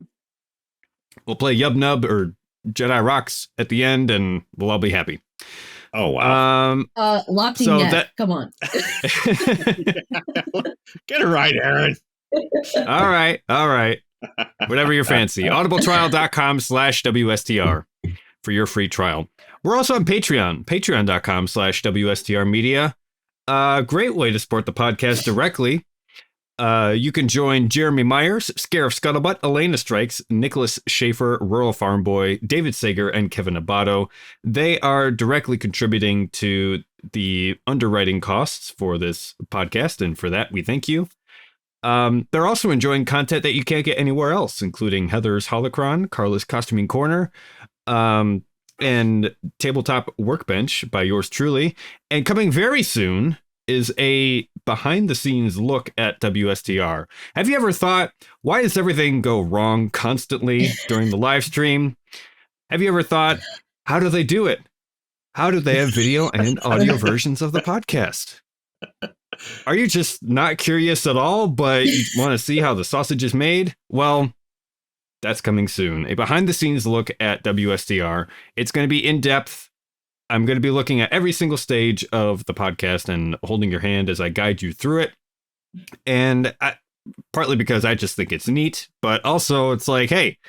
We'll play Yub Nub or Jedi Rocks at the end and we'll all be happy. Oh, wow. Locking neck. Come on. Get it right, Aaron. All right. Whatever your fancy. audibletrial.com/WSTR for your free trial. We're also on Patreon, patreon.com/WSTR media. Great way to support the podcast directly. You can join Jeremy Myers, Scarif Scuttlebutt, Elena Strikes, Nicholas Schaefer, Rural Farm Boy, David Sager, and Kevin Abato. They are directly contributing to the underwriting costs for this podcast, and for that, we thank you. They're also enjoying content that you can't get anywhere else, including Heather's Holocron, Carla's Costuming Corner, and Tabletop Workbench by yours truly. And coming very soon is a behind-the-scenes look at WSTR. Have you ever thought, why does everything go wrong constantly during the live stream? Have you ever thought, how do they do it? How do they have video and audio versions of the podcast? Are you just not curious at all, but you want to see how the sausage is made? Well, that's coming soon. A behind-the-scenes look at WSTR. It's going to be in-depth. I'm going to be looking at every single stage of the podcast and holding your hand as I guide you through it. And partly because I just think it's neat, but also it's like, hey,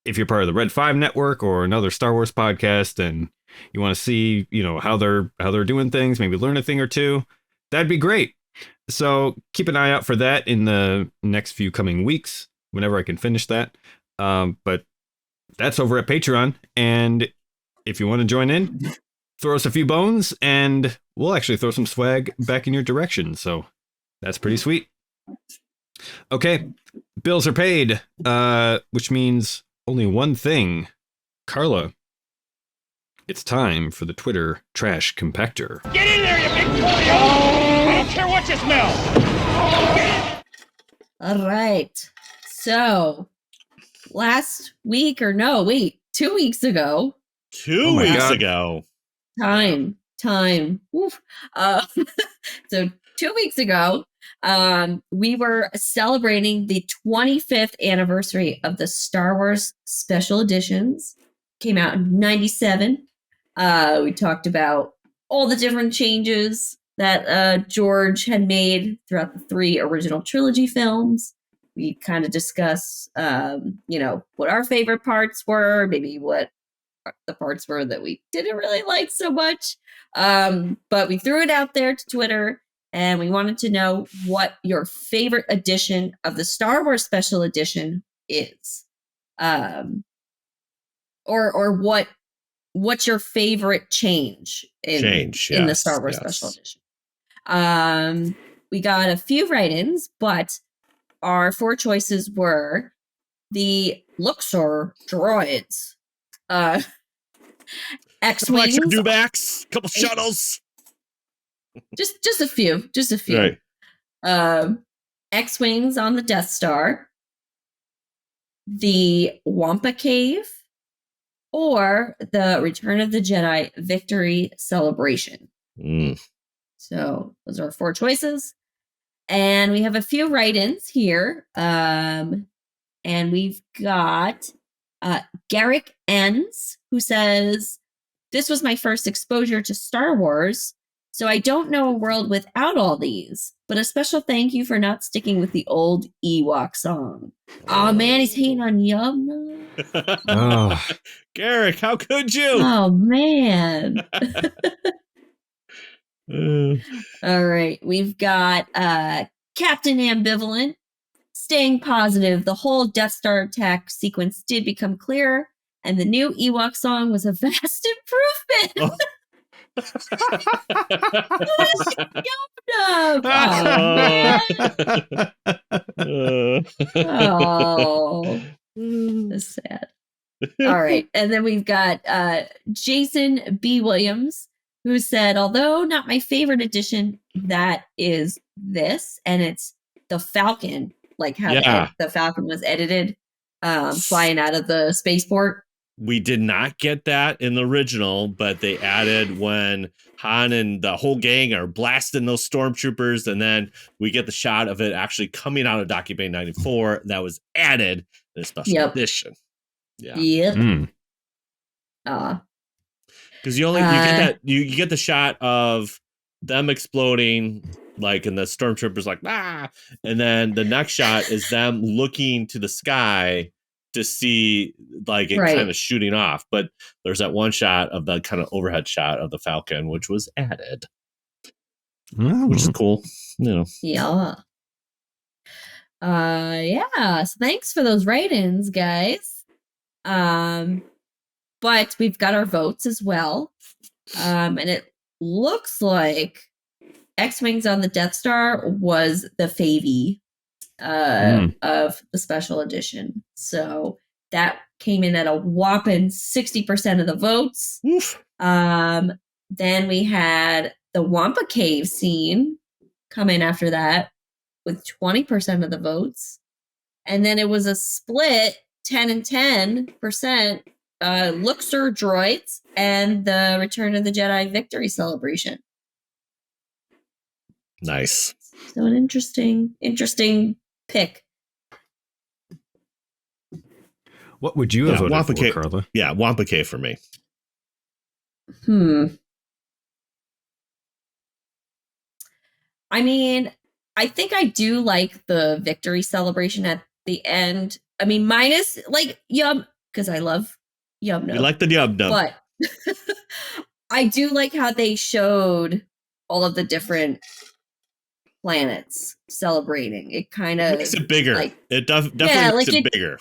if you're part of the Red 5 network or another Star Wars podcast and you want to see, how they're doing things, maybe learn a thing or two, that'd be great. So keep an eye out for that in the next few coming weeks, whenever I can finish that. But that's over at Patreon. And if you want to join in, throw us a few bones and we'll actually throw some swag back in your direction. So that's pretty sweet. Okay. Bills are paid, which means only one thing. Carla, it's time for the Twitter trash compactor. Get in there, you big polio! I don't care what you smell! All right. So, 2 weeks ago. 2 weeks ago. Time. Oof. So 2 weeks ago, we were celebrating the 25th anniversary of the Star Wars Special Editions. Came out in 97. We talked about all the different changes that George had made throughout the 3 original trilogy films. We kind of discussed, what our favorite parts were, maybe what the parts were that we didn't really like so much. But we threw it out there to Twitter and we wanted to know what your favorite edition of the Star Wars Special Edition is. Or what's your favorite change in the Star Wars Special Edition? We got a few write-ins, but our 4 choices were the Luxor droids, X-Wings, some dewbacks, couple shuttles. Just a few. Right. X-Wings on the Death Star, the Wampa Cave, or the Return of the Jedi Victory Celebration. So those are our 4 choices. And we have a few write-ins here. And we've got Garrick Enns, who says, "This was my first exposure to Star Wars, so I don't know a world without all these, but a special thank you for not sticking with the old Ewok song." Oh man, he's hating on Yum. Oh. Garrick, how could you? Oh man. All right. We've got Captain Ambivalent staying positive. The whole Death Star attack sequence did become clearer, and the new Ewok song was a vast improvement. Oh, that's sad. All right. And then we've got Jason B. Williams, who said, although not my favorite edition, that is this. And it's the Falcon, like how the Falcon was edited flying out of the spaceport. We did not get that in the original, but they added when Han and the whole gang are blasting those stormtroopers, and then we get the shot of it actually coming out of Docu Bay 94. That was added in a special edition. Yeah. Yep. Because you get that you get the shot of them exploding, like, and the stormtroopers like and then the next shot is them looking to the sky to see like it kind of shooting off. But there's that one shot of the kind of overhead shot of the Falcon, which was added, which is cool. Yeah. So thanks for those write-ins, guys. But we've got our votes as well. And it looks like X-Wings on the Death Star was the favy of the special edition. So that came in at a whopping 60% of the votes. Then we had the Wampa Cave scene come in after that with 20% of the votes. And then it was a split 10 and 10%. Luxor droids and the Return of the Jedi victory celebration. Nice. So an interesting pick. What would you have voted for, Carla? Yeah, Wampa Cave for me. I mean, I think I do like the victory celebration at the end. I mean, minus like Yum, because I love Yum Nub. You like the Yum Nub. But I do like how they showed all of the different planets celebrating. It kind of makes it bigger. Like, it definitely makes it bigger.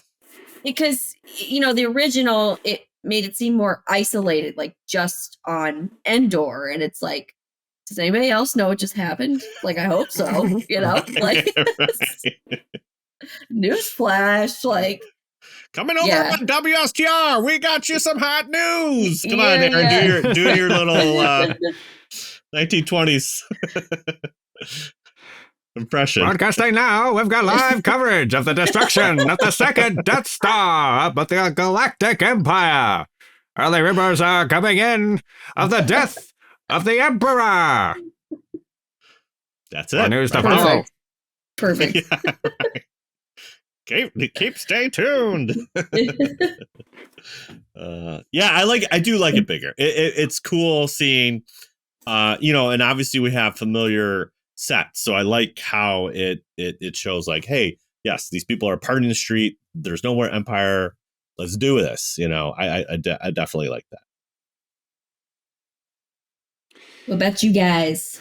Because, the original, it made it seem more isolated, like just on Endor. And it's like, does anybody else know what just happened? Like, I hope so, like newsflash, like coming over on WSTR, we got you some hot news. Come on there and do your little 1920s impression. Broadcasting now, we've got live coverage of the destruction of the second Death Star of the Galactic Empire. Early rumors are coming in of the death of the Emperor. That's it. News to follow. Perfect. Keep stay tuned. I do like it bigger. It's cool seeing, and obviously we have familiar sets, so I like how it shows like, hey, yes, these people are partying the street. There's no more Empire. Let's do this. I definitely like that. What about you guys?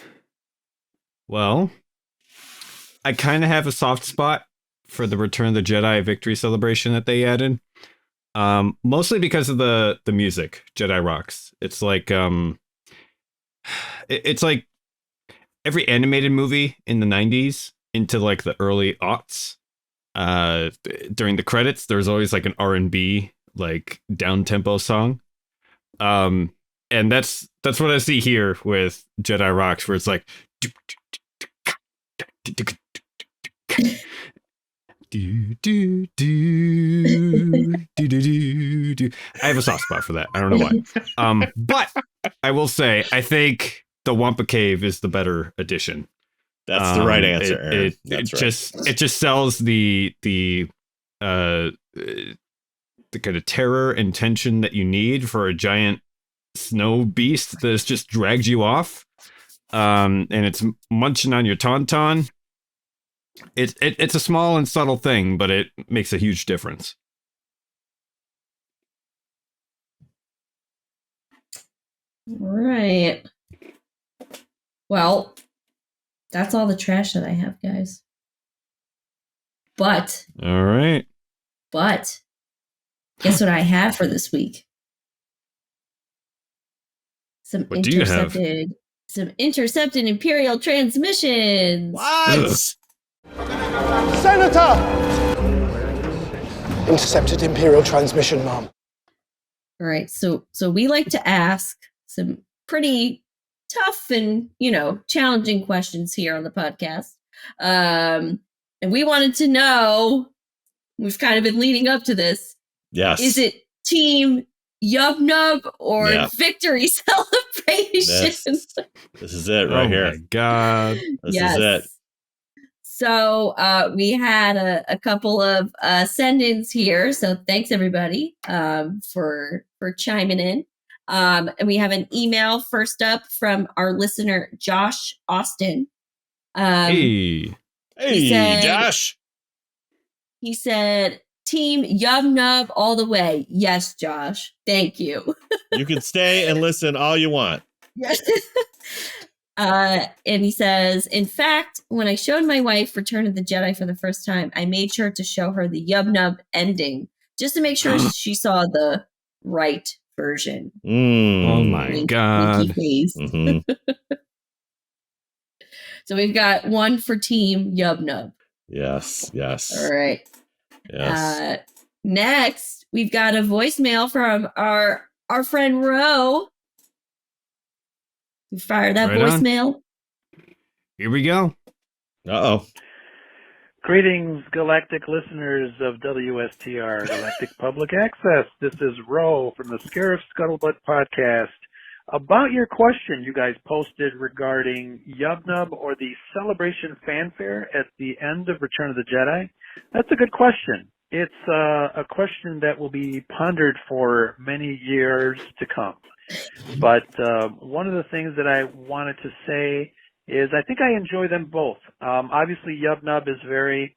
Well, I kind of have a soft spot for the Return of the Jedi victory celebration that they added. Mostly because of the music, Jedi Rocks. It's like it's like every animated movie in the 90s into like the early aughts. During the credits, there's always like an R&B like down tempo song. And that's what I see here with Jedi Rocks, where it's like I have a soft spot for that. I don't know why. But I will say, I think the Wampa Cave is the better addition. That's the right answer. It just sells the kind of terror and tension that you need for a giant snow beast that just drags you off. And it's munching on your tauntaun. It's a small and subtle thing, but it makes a huge difference. Right. Well, that's all the trash that I have, guys. But All right. guess what I have for this week? What do you have? Some intercepted Imperial transmissions. What? Senator! Intercepted Imperial transmission, Mom. All right, so we like to ask some pretty tough and, challenging questions here on the podcast. And we wanted to know, we've kind of been leading up to this. Yes. Is it Team Yub Nub or Victory Celebration? This is it right here. Oh my God. This is it. So we had a couple of send-ins here. So thanks everybody for chiming in. And we have an email first up from our listener, Josh Austin. Hey, Josh. He said, Team Yum Nub all the way. Yes, Josh. Thank you. You can stay and listen all you want. Yes. And he says, in fact, when I showed my wife Return of the Jedi for the first time, I made sure to show her the Yub Nub ending just to make sure she saw the right version. Oh my God. Mm-hmm. So we've got one for Team Yub Nub. Yes. All right. Yes. Next, we've got a voicemail from our friend Ro. We fire that voicemail. Here we go. Uh-oh. Greetings, galactic listeners of WSTR Galactic Public Access. This is Ro from the Scarif Scuttlebutt podcast. About your question you guys posted regarding Yubnub or the celebration fanfare at the end of Return of the Jedi, that's a good question. It's a question that will be pondered for many years to come. But one of the things that I wanted to say is I think I enjoy them both. Obviously, Yubnub is very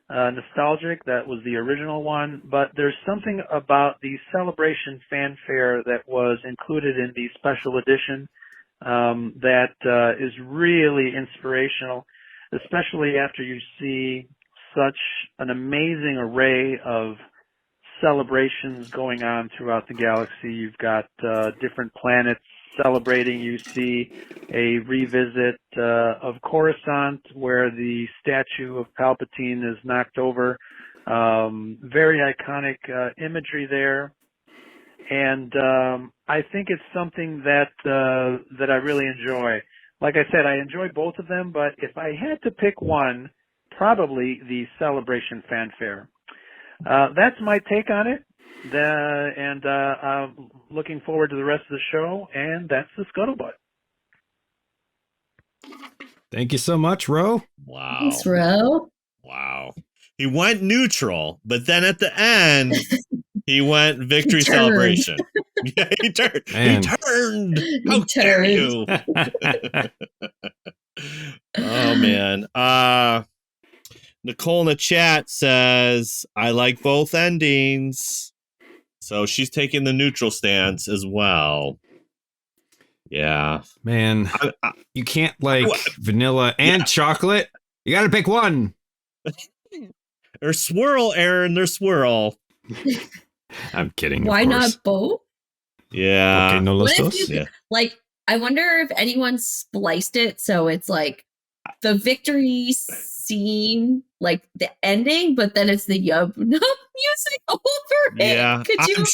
nostalgic. That was the original one. But there's something about the celebration fanfare that was included in the special edition that is really inspirational, especially after you see such an amazing array of celebrations going on throughout the galaxy. You've got different planets celebrating. You see a revisit of Coruscant where the statue of Palpatine is knocked over. Very iconic imagery there. And I think it's something that I really enjoy. Like I said, I enjoy both of them, but if I had to pick one, probably the celebration fanfare. That's my take on it. And I'm looking forward to the rest of the show, and that's the Scuttlebutt. Thank you so much, Ro. Wow. Thanks, Ro. Wow. He went neutral, but then at the end, he went victory celebration. Yeah, he turned. Man. He turned. How dare you? Oh, man. Nicole in the chat says, I like both endings. So she's taking the neutral stance as well. Yeah. Man, you can't like vanilla and chocolate. You got to pick one. Or swirl, Aaron. They're swirl. I'm kidding. Why not both? Yeah. Okay, no los What if dos? you, like, I wonder if anyone spliced it so it's like the victory scene, like the ending, but then it's the Yub Nub music over it. Yeah, Could you I'm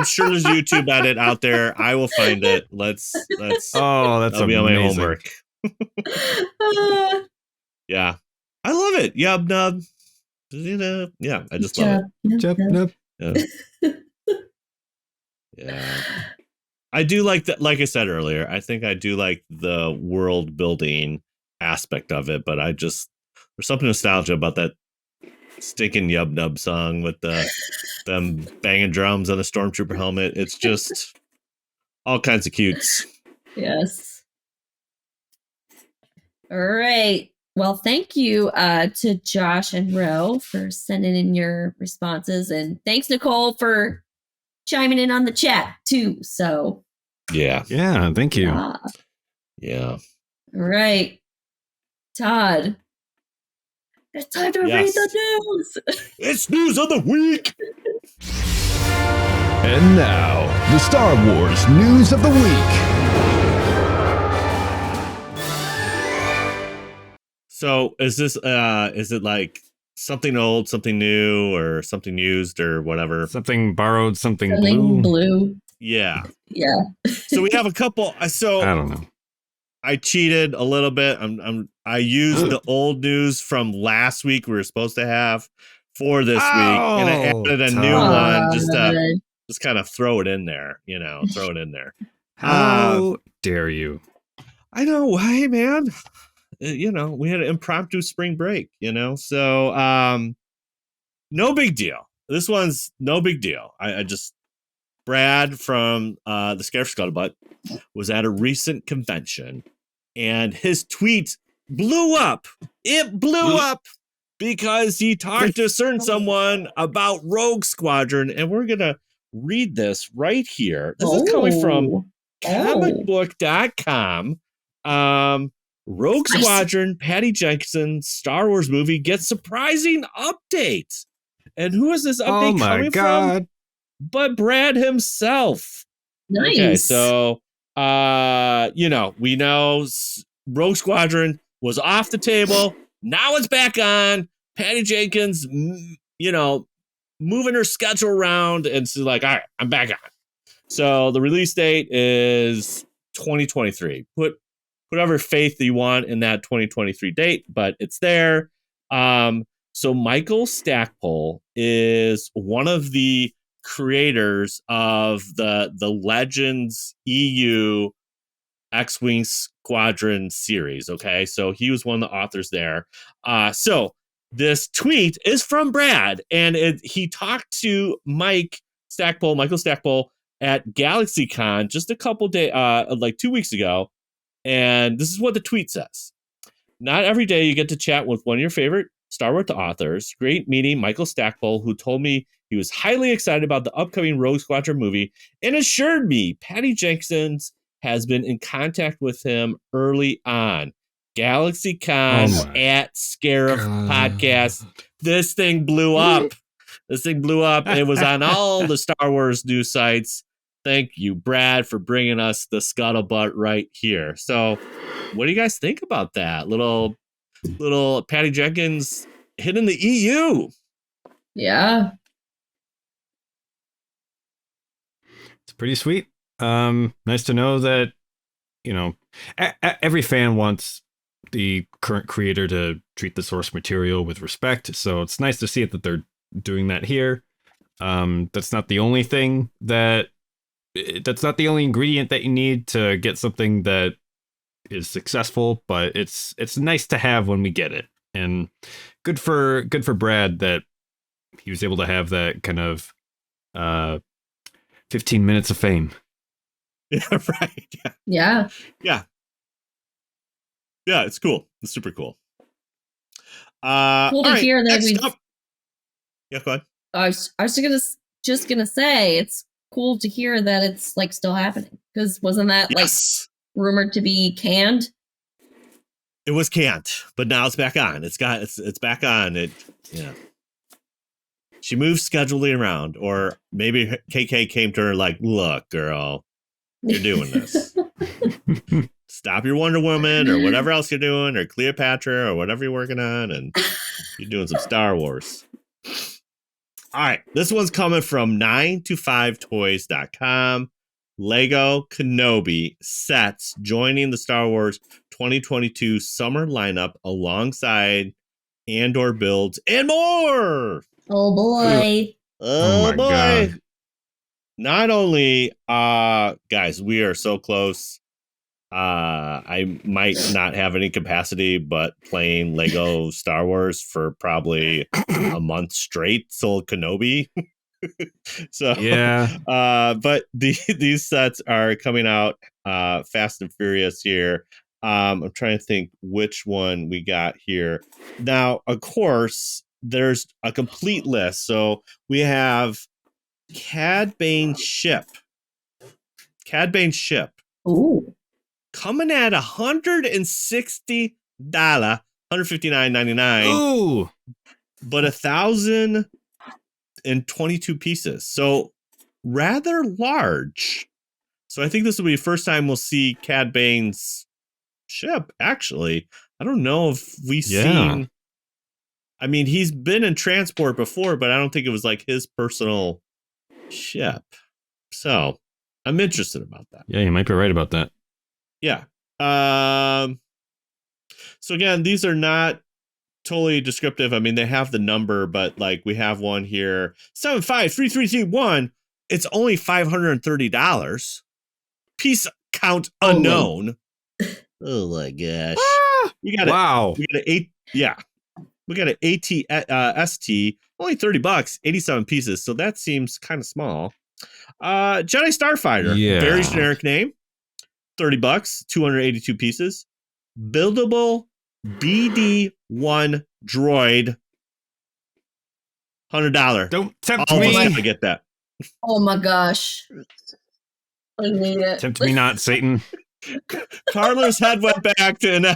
sure there's a YouTube edit out there. I will find it. Let's. Oh, that's that'll be on my amazing. homework. Yeah, I love it. Yub Nub. Yeah, I just love it. Yub Nub. Yeah. I do like that. Like I said earlier, I think I do like the world building aspect of it, but there's something nostalgia about that stinking Yub Nub song with them banging drums on a stormtrooper helmet. It's just all kinds of cutes. Yes. All right. Well, thank you to Josh and Ro for sending in your responses, and thanks Nicole for chiming in on the chat too. So yeah, thank you. yeah. All right. Todd. It's time to read the news. It's news of the week. And now, the Star Wars News of the Week. So is it like something old, something new, or something used, or whatever? Something borrowed, something blue. Yeah. Yeah. So we have a couple. So I don't know. I cheated a little bit. I used the old news from last week we were supposed to have for this week, and I added a new one just to kind of throw it in there. Throw it in there. How dare you? I know. Hey, man. We had an impromptu spring break. So no big deal. This one's no big deal. I just Brad from the Scarif Scuttlebutt was at a recent convention, and his tweet blew up. It blew up because he talked to a certain someone about Rogue Squadron, and we're gonna read this right here. This is coming from comicbook.com. Rogue Squadron, Patty Jenkinson's Star Wars movie gets surprising updates. And who is this update coming from? But Brad himself. Nice. Okay, so we know Rogue Squadron was off the table. Now it's back on. Patty Jenkins, moving her schedule around, and she's like, all right, I'm back on. So the release date is 2023. Put whatever faith you want in that 2023 date, but it's there. So Michael Stackpole is one of the creators of the Legends EU X-Wing Squadron series. Okay, so he was one of the authors there. So this tweet is from Brad, and he talked to Michael Stackpole at GalaxyCon just a couple days, like 2 weeks ago. And this is what the tweet says. Not every day you get to chat with one of your favorite Star Wars authors. Great meeting Michael Stackpole, who told me he was highly excited about the upcoming Rogue Squadron movie and assured me Patty Jenkins has been in contact with him early on. GalaxyCon at Scarif Podcast. This thing blew up. It was on all the Star Wars news sites. Thank you, Brad, for bringing us the scuttlebutt right here. So, what do you guys think about that? Little Patty Jenkins hitting the EU. Yeah. It's pretty sweet. Nice to know that, every fan wants the current creator to treat the source material with respect. So it's nice to see it that they're doing that here. That's not the only thing that's not the only ingredient that you need to get something that is successful, but it's nice to have when we get it. And good for Brad that he was able to have that kind of 15 minutes of fame. Yeah, right. Yeah. Yeah. Yeah, it's cool. It's super cool. Cool to hear that we. Yeah, go ahead. I was just gonna say it's cool to hear that it's like still happening, because wasn't that like rumored to be canned? It was canned, but now it's back on. It's back on. She moved scheduling around, or maybe KK came to her like, "Look, girl, you're doing this. Stop your Wonder Woman or whatever else you're doing, or Cleopatra or whatever you're working on, and you're doing some Star Wars." All right, this one's coming from 9to5toys.com. Lego Kenobi sets joining the Star Wars 2022 summer lineup alongside Andor builds and more. Oh boy. Oh boy. God. Not only guys, we are so close. I might not have any capacity, but playing Lego Star Wars for probably a month straight till Kenobi. So yeah, but these sets are coming out fast and furious here. I'm trying to think which one we got here. Now, of course, there's a complete list. So we have Cad Bane ship. Ooh. coming at $160, $159.99. Ooh, but 1,022 pieces. So rather large. So I think this will be the first time we'll see Cad Bane's ship, actually. I don't know if we've seen. I mean, he's been in transport before, but I don't think it was like his personal ship. So I'm interested about that. Yeah, you might be right about that. Yeah. So again, these are not totally descriptive. I mean, they have the number, but like we have one here, 753331. It's only $530. Piece count unknown. Oh my gosh. We got wow. We got an 8. Yeah. We got an ST, only $30, 87 pieces. So that seems kind of small. Jedi Starfighter, very generic name. $30, 282 pieces. Buildable BD1 droid, $100. Don't tempt All me. of us have to get that. Oh my gosh. I need it. Tempt me not, Satan. Carla's head went back to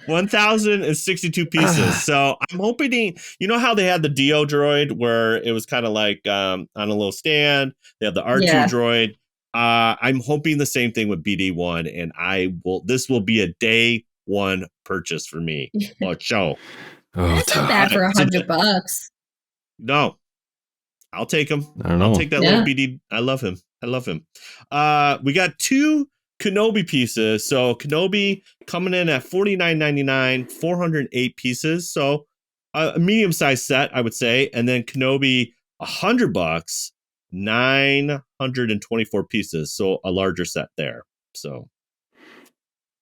1,062 pieces. So I'm hoping, you know how they had the Dio droid where it was kind of like on a little stand. They have the R2 droid. I'm hoping the same thing with BD1, and this will be a day one purchase for me. Show. That's not bad for $100. No. I'll take him. I don't know. I'll take that little BD. I love him. We got 2 Kenobi pieces. So Kenobi coming in at $49.99, 408 pieces. So a medium-sized set, I would say. And then Kenobi, $100, 924 pieces. So a larger set there. So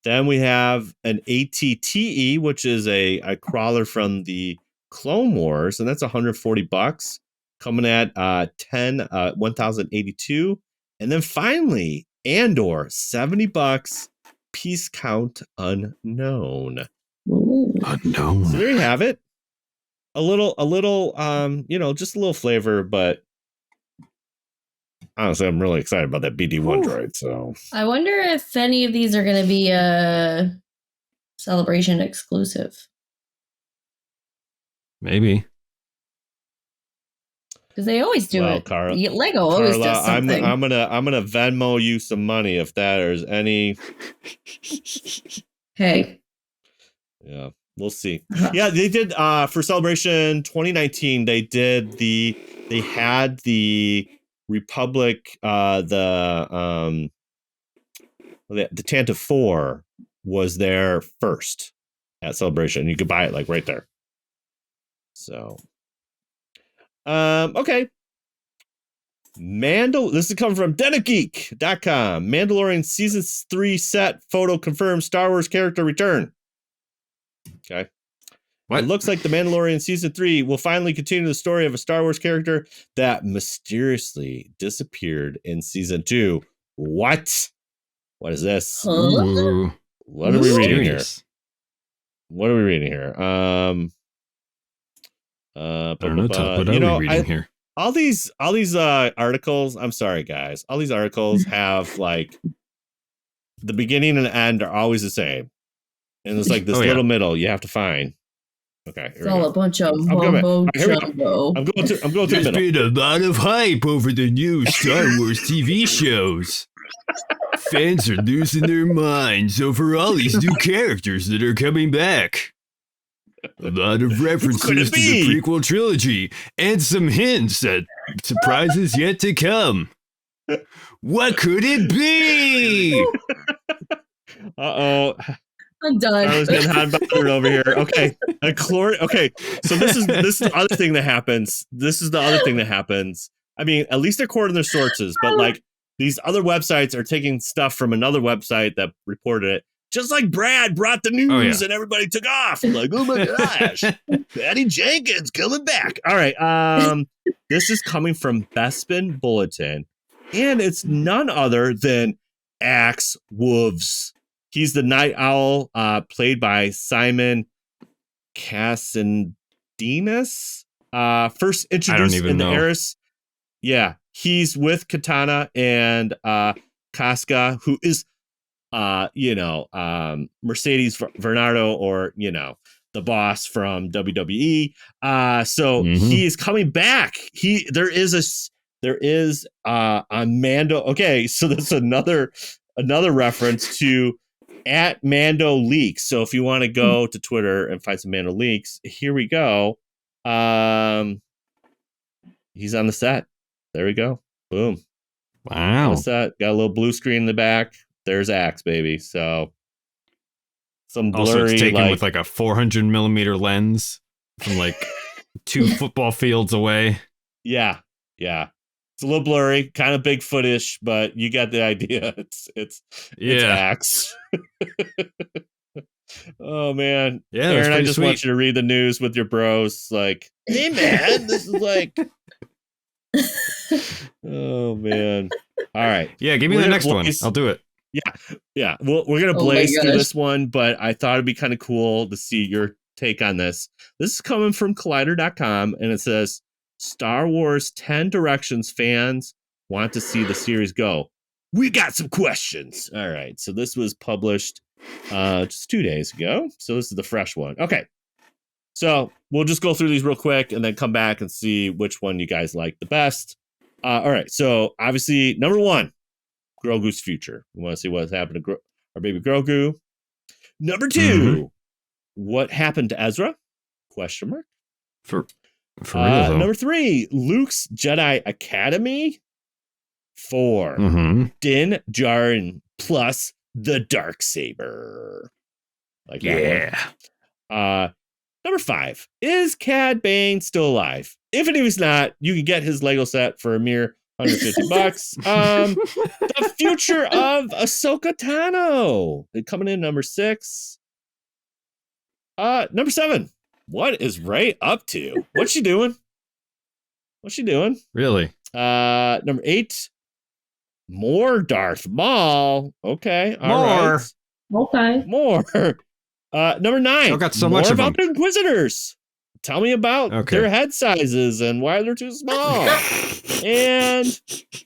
then we have an ATTE, which is a crawler from the Clone Wars, and that's $140. Coming at 1,082. And then finally, Andor, $70, piece count unknown. Ooh. Unknown. So there you have it. A little, just a little flavor, but honestly, I'm really excited about that BD1 droid. So I wonder if any of these are going to be a Celebration exclusive. Maybe. Because they always do it. Carla, Lego always does something. I'm gonna Venmo you some money if there's any. Hey. Yeah, we'll see. Yeah, they did for Celebration 2019. They had the Republic, the Tantive 4 was there first at Celebration. You could buy it like right there. So. Okay. This is coming from DenneGeek.com. Mandalorian Season 3 set photo confirms Star Wars character return. Okay. What? It looks like the Mandalorian Season 3 will finally continue the story of a Star Wars character that mysteriously disappeared in Season 2. What? What is this? Ooh. What are we reading here? What are we reading here? I don't know, Todd. What are we reading here? All these articles, I'm sorry, guys. All these articles have like the beginning and the end are always the same. And it's like this little middle you have to find. Okay. It's all a bunch of mumbo jumbo. I'm going to the There's middle. been a lot of hype over the new Star Wars TV shows. Fans are losing their minds over all these new characters that are coming back. A lot of references to the prequel trilogy and some hints at surprises yet to come. What could it be? Uh-oh. I'm done. I was getting hot and bothered over here. Okay. Okay. So this is the other thing that happens. I mean, at least according to their sources, but like these other websites are taking stuff from another website that reported it. Just like Brad brought the news and everybody took off. Like, oh my gosh, Patty Jenkins coming back. All right. This is coming from Bespin Bulletin, and it's none other than Axe Wolves. He's the Night Owl, played by Simon Cassindinas. First introduced in the Eris. Yeah, he's with Katana and Casca, who is Mercedes Bernardo, or the boss from WWE. So he is coming back. There is a Mando. Okay, so that's another reference to at Mando Leaks. So if you want to go to Twitter and find some Mando Leaks, here we go. He's on the set. There we go. Boom. Wow. On the set. Got a little blue screen in the back. There's Axe, baby. So some blurry. Also, it's taken with like a 400 millimeter lens from like 2 football fields away. Yeah. It's a little blurry, kind of Bigfoot-ish, but you got the idea. It's Axe. Oh man. Yeah, Aaron, I just sweet. want you to read the news with your bros. Like, hey man, this is like. Oh man. All right. Yeah, give me the next one. I'll do it. Yeah. Well, we're gonna blaze through this one, but I thought it'd be kind of cool to see your take on this. This is coming from Collider.com, and it says Star Wars 10 directions fans want to see the series go. We got some questions. All right. So this was published just 2 days ago. So this is the fresh one. Okay. So we'll just go through these real quick and then come back and see which one you guys like the best. All right. So obviously, number 1, Grogu's future. We want to see what's happened to our baby Grogu. Number 2, what happened to Ezra? Question mark. For real, number 3, Luke's Jedi Academy. 4, Din Djarin plus the Darksaber. Like that one. Number 5, is Cad Bane still alive? If and if he's not, you can get his Lego set for a mere $150. The future of Ahsoka Tano. Coming in number 6. Number 7. What is Rey up to? What's she doing? Really? Number 8. More Darth Maul. Okay. More. Number 9. I got so more much of about them. the Inquisitors. Tell me about their head sizes and why they're too small. And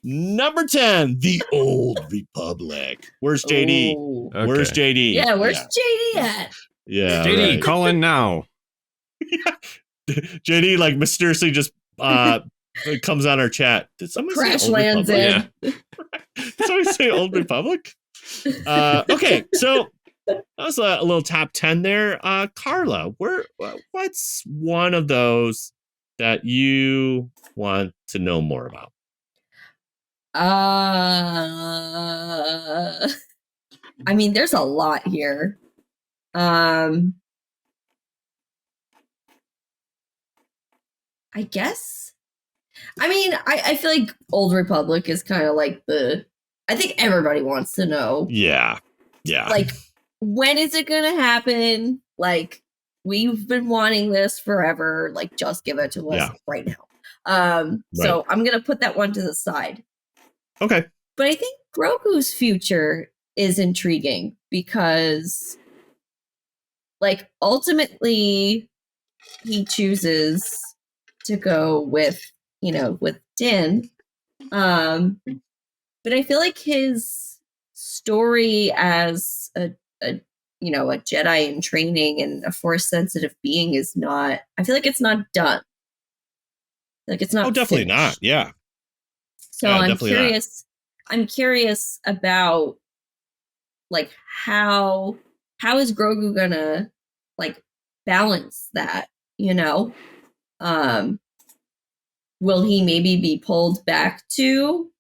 number 10, the Old Republic. Where's JD? Okay. Where's JD? Yeah, where's JD at? Yeah, JD, right. call in now. JD like mysteriously just comes on our chat. Did somebody Crash say Old lands Republic? in. Did somebody say Old Republic? Okay, so that was a little top 10 there. Carla, what's one of those that you want to know more about? I mean, there's a lot here. I guess. I mean, I feel like Old Republic is kind of like I think everybody wants to know. Yeah. Like, when is it going to happen? Like, we've been wanting this forever. Like, just give it to us right now. So I'm going to put that one to the side. Okay. But I think Grogu's future is intriguing because, like, ultimately he chooses to go with Din. But I feel like his story as a Jedi in training and a Force sensitive being is not. I feel like it's not done. Like it's not. Oh, definitely finished. not. Yeah. So Yeah, I'm curious. I'm curious about like how is Grogu gonna like balance that? Will he maybe be pulled back to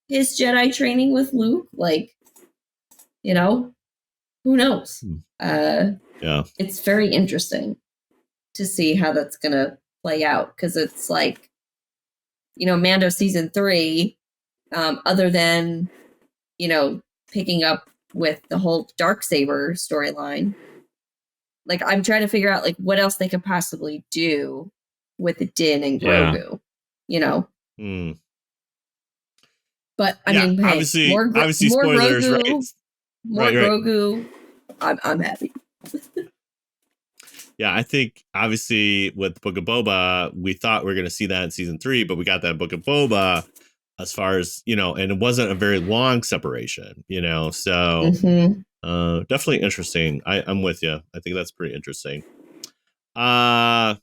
his Jedi training with Luke? Like, who knows? Yeah. It's very interesting to see how that's going to play out because it's like, Mando season 3, other than, picking up with the whole Darksaber storyline, like I'm trying to figure out like what else they could possibly do with the Din and Grogu, But I mean, hey, obviously more spoilers, Grogu, right? More Grogu. I'm happy. Yeah, I think obviously with Book of Boba, we thought we were going to see that in season 3, but we got that Book of Boba as far as, and it wasn't a very long separation, so definitely interesting. I'm with you. I think that's pretty interesting. Aaron,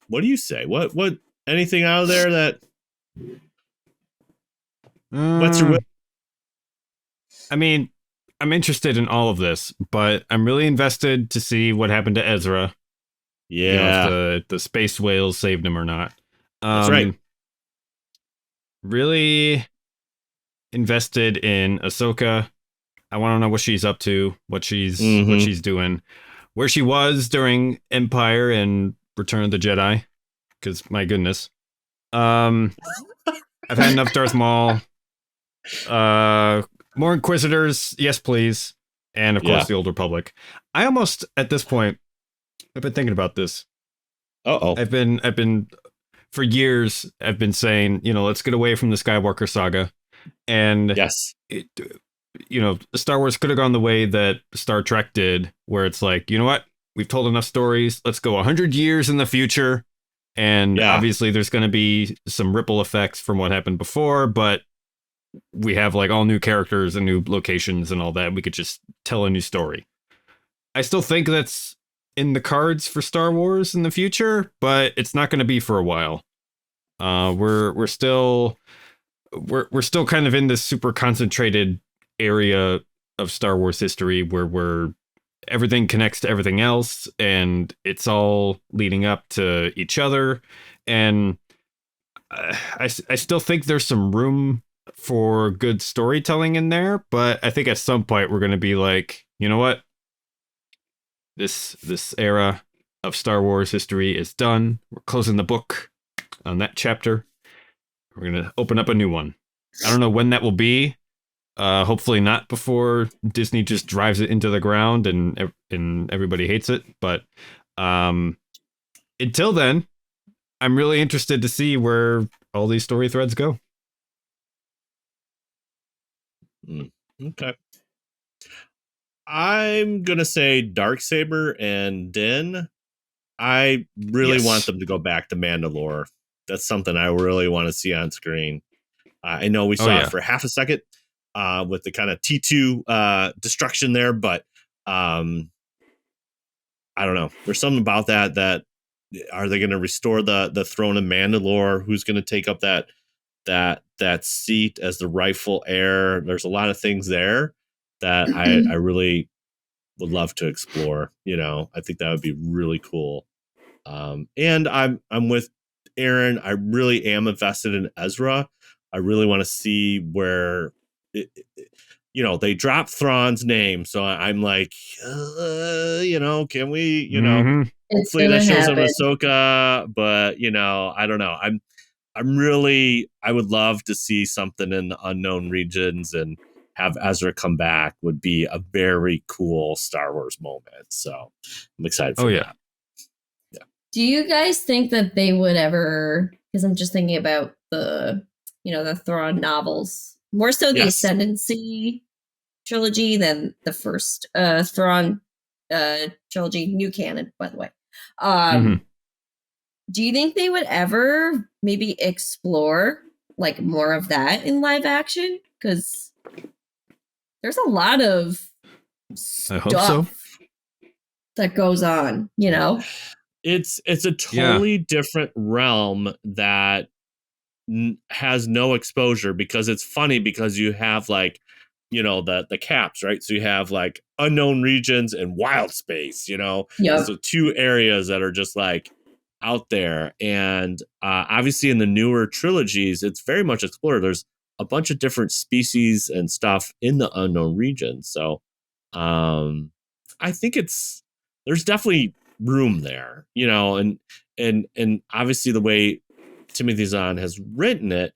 what do you say? What anything out of there that what's your I mean, I'm interested in all of this, but I'm really invested to see what happened to Ezra. Yeah. If the space whales saved him or not. That's right. Really invested in Ahsoka. I want to know what she's up to, what she's doing, where she was during Empire and Return of the Jedi. Because my goodness, I've had enough Darth Maul. More Inquisitors, yes please, and of course the Old Republic. I almost at this point, I've been thinking about this. I've been for years. I've been saying, let's get away from the Skywalker saga, and Star Wars could have gone the way that Star Trek did, where it's like, you know what, we've told enough stories. Let's go 100 years in the future, and obviously there's going to be some ripple effects from what happened before, but we have like all new characters and new locations and all that. We could just tell a new story. I still think that's in the cards for Star Wars in the future, but it's not going to be for a while. We're still kind of in this super concentrated area of Star Wars history where everything connects to everything else and it's all leading up to each other. And I still think there's some room for good storytelling in there, but I think at some point we're going to be like, you know what? This era of Star Wars history is done. We're closing the book on that chapter. We're going to open up a new one. I don't know when that will be. Hopefully not before Disney just drives it into the ground and everybody hates it. But until then, I'm really interested to see where all these story threads go. Okay. I'm going to say Darksaber and Din. I really want them to go back to Mandalore. That's something I really want to see on screen. I know we saw it for half a second with the kind of T2 destruction there, but I don't know. There's something about that are they going to restore the throne of Mandalore? Who's going to take up that seat as the rightful heir? There's a lot of things there that I really would love to explore. I think that would be really cool. And I'm with Aaron. I really am invested in Ezra. I really want to see where they drop Thrawn's name. So I'm like, can we, hopefully that shows him Ahsoka, but I don't know. I would love to see something in the unknown regions and have Ezra come back would be a very cool Star Wars moment. So I'm excited for that. Yeah. Do you guys think that they would ever, because I'm just thinking about the Thrawn novels, more so the Ascendancy trilogy than the first Thrawn trilogy, new canon, by the way. Do you think they would ever maybe explore like more of that in live action? Because there's a lot of stuff that goes on, It's a totally different realm that has no exposure, because it's funny because you have like, the caps, right? So you have like unknown regions and wild space, so two areas that are just like out there. And obviously in the newer trilogies, it's very much explored. There's a bunch of different species and stuff in the unknown region. So I think there's definitely room there, and obviously the way Timothy Zahn has written it,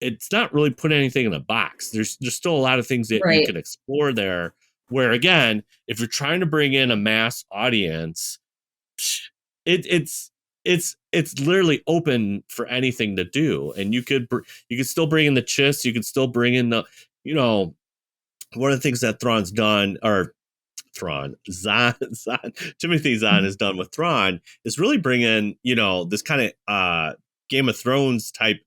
it's not really putting anything in a box. There's still a lot of things that you can explore there, where again, if you're trying to bring in a mass audience, it's literally open for anything to do. And you could still bring in the Chiss, you could still bring in the, one of the things that Timothy Zahn has done with Thrawn is really bring in, this kind of Game of Thrones type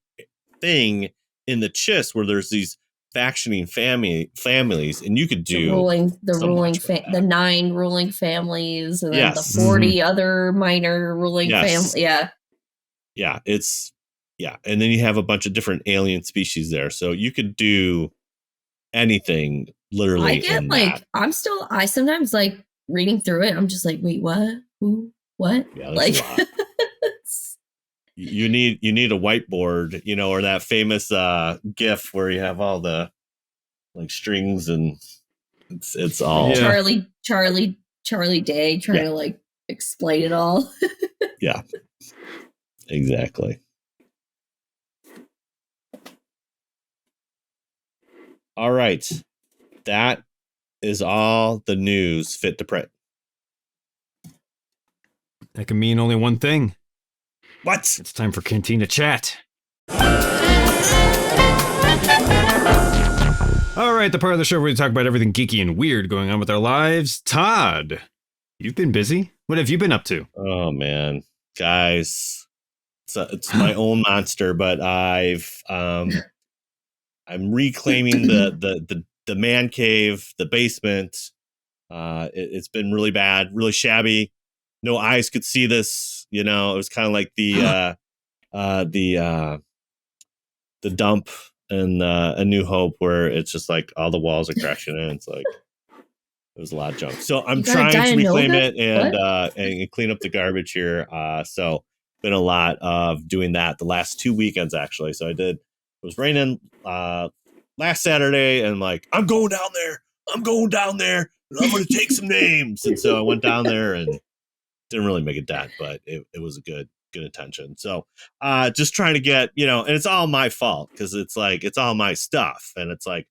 thing in the Chiss where there's these factioning families, and you could do the 9 ruling families, and then the Yes. 40 other minor ruling Yes. families. Yeah. Yeah, and then you have a bunch of different alien species there, so you could do anything literally. I get I sometimes like reading through it. I'm just like, wait, what? Who? What? Yeah, like, a lot. You need a whiteboard, or that famous GIF where you have all the like strings, and it's all Charlie Day trying to like explain it all. Yeah, exactly. All right, that is all the news fit to print. That can mean only one thing. What? It's time for Cantina Chat. All right, the part of the show where we talk about everything geeky and weird going on with our lives. Todd, you've been busy. What have you been up to? Oh man, guys, it's my own monster, but I'm reclaiming the man cave, the basement. It's been really bad, really shabby. No eyes could see this. It was kind of like the dump in A New Hope, where it's just like all the walls are crashing in. It's like it was a lot of junk. So I'm trying to reclaim it and clean up the garbage here. So been a lot of doing that the last 2 weekends actually. So it was raining last Saturday, and I'm like, I'm going down there, and I'm going to take some names. And so I went down there and didn't really make a dent, but it was a good attention. So just trying to get, and it's all my fault because it's all my stuff. And it's like,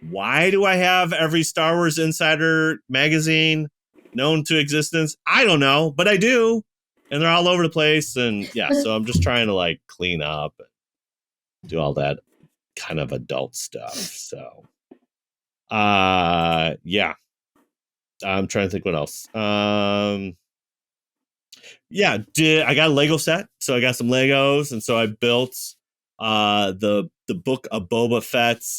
why do I have every Star Wars Insider magazine known to existence? I don't know, but I do. And they're all over the place. And so I'm just trying to like clean up and do all that kind of adult stuff. So I'm trying to think what else. I got a Lego set, so I got some Legos, and so I built the book of Boba Fett's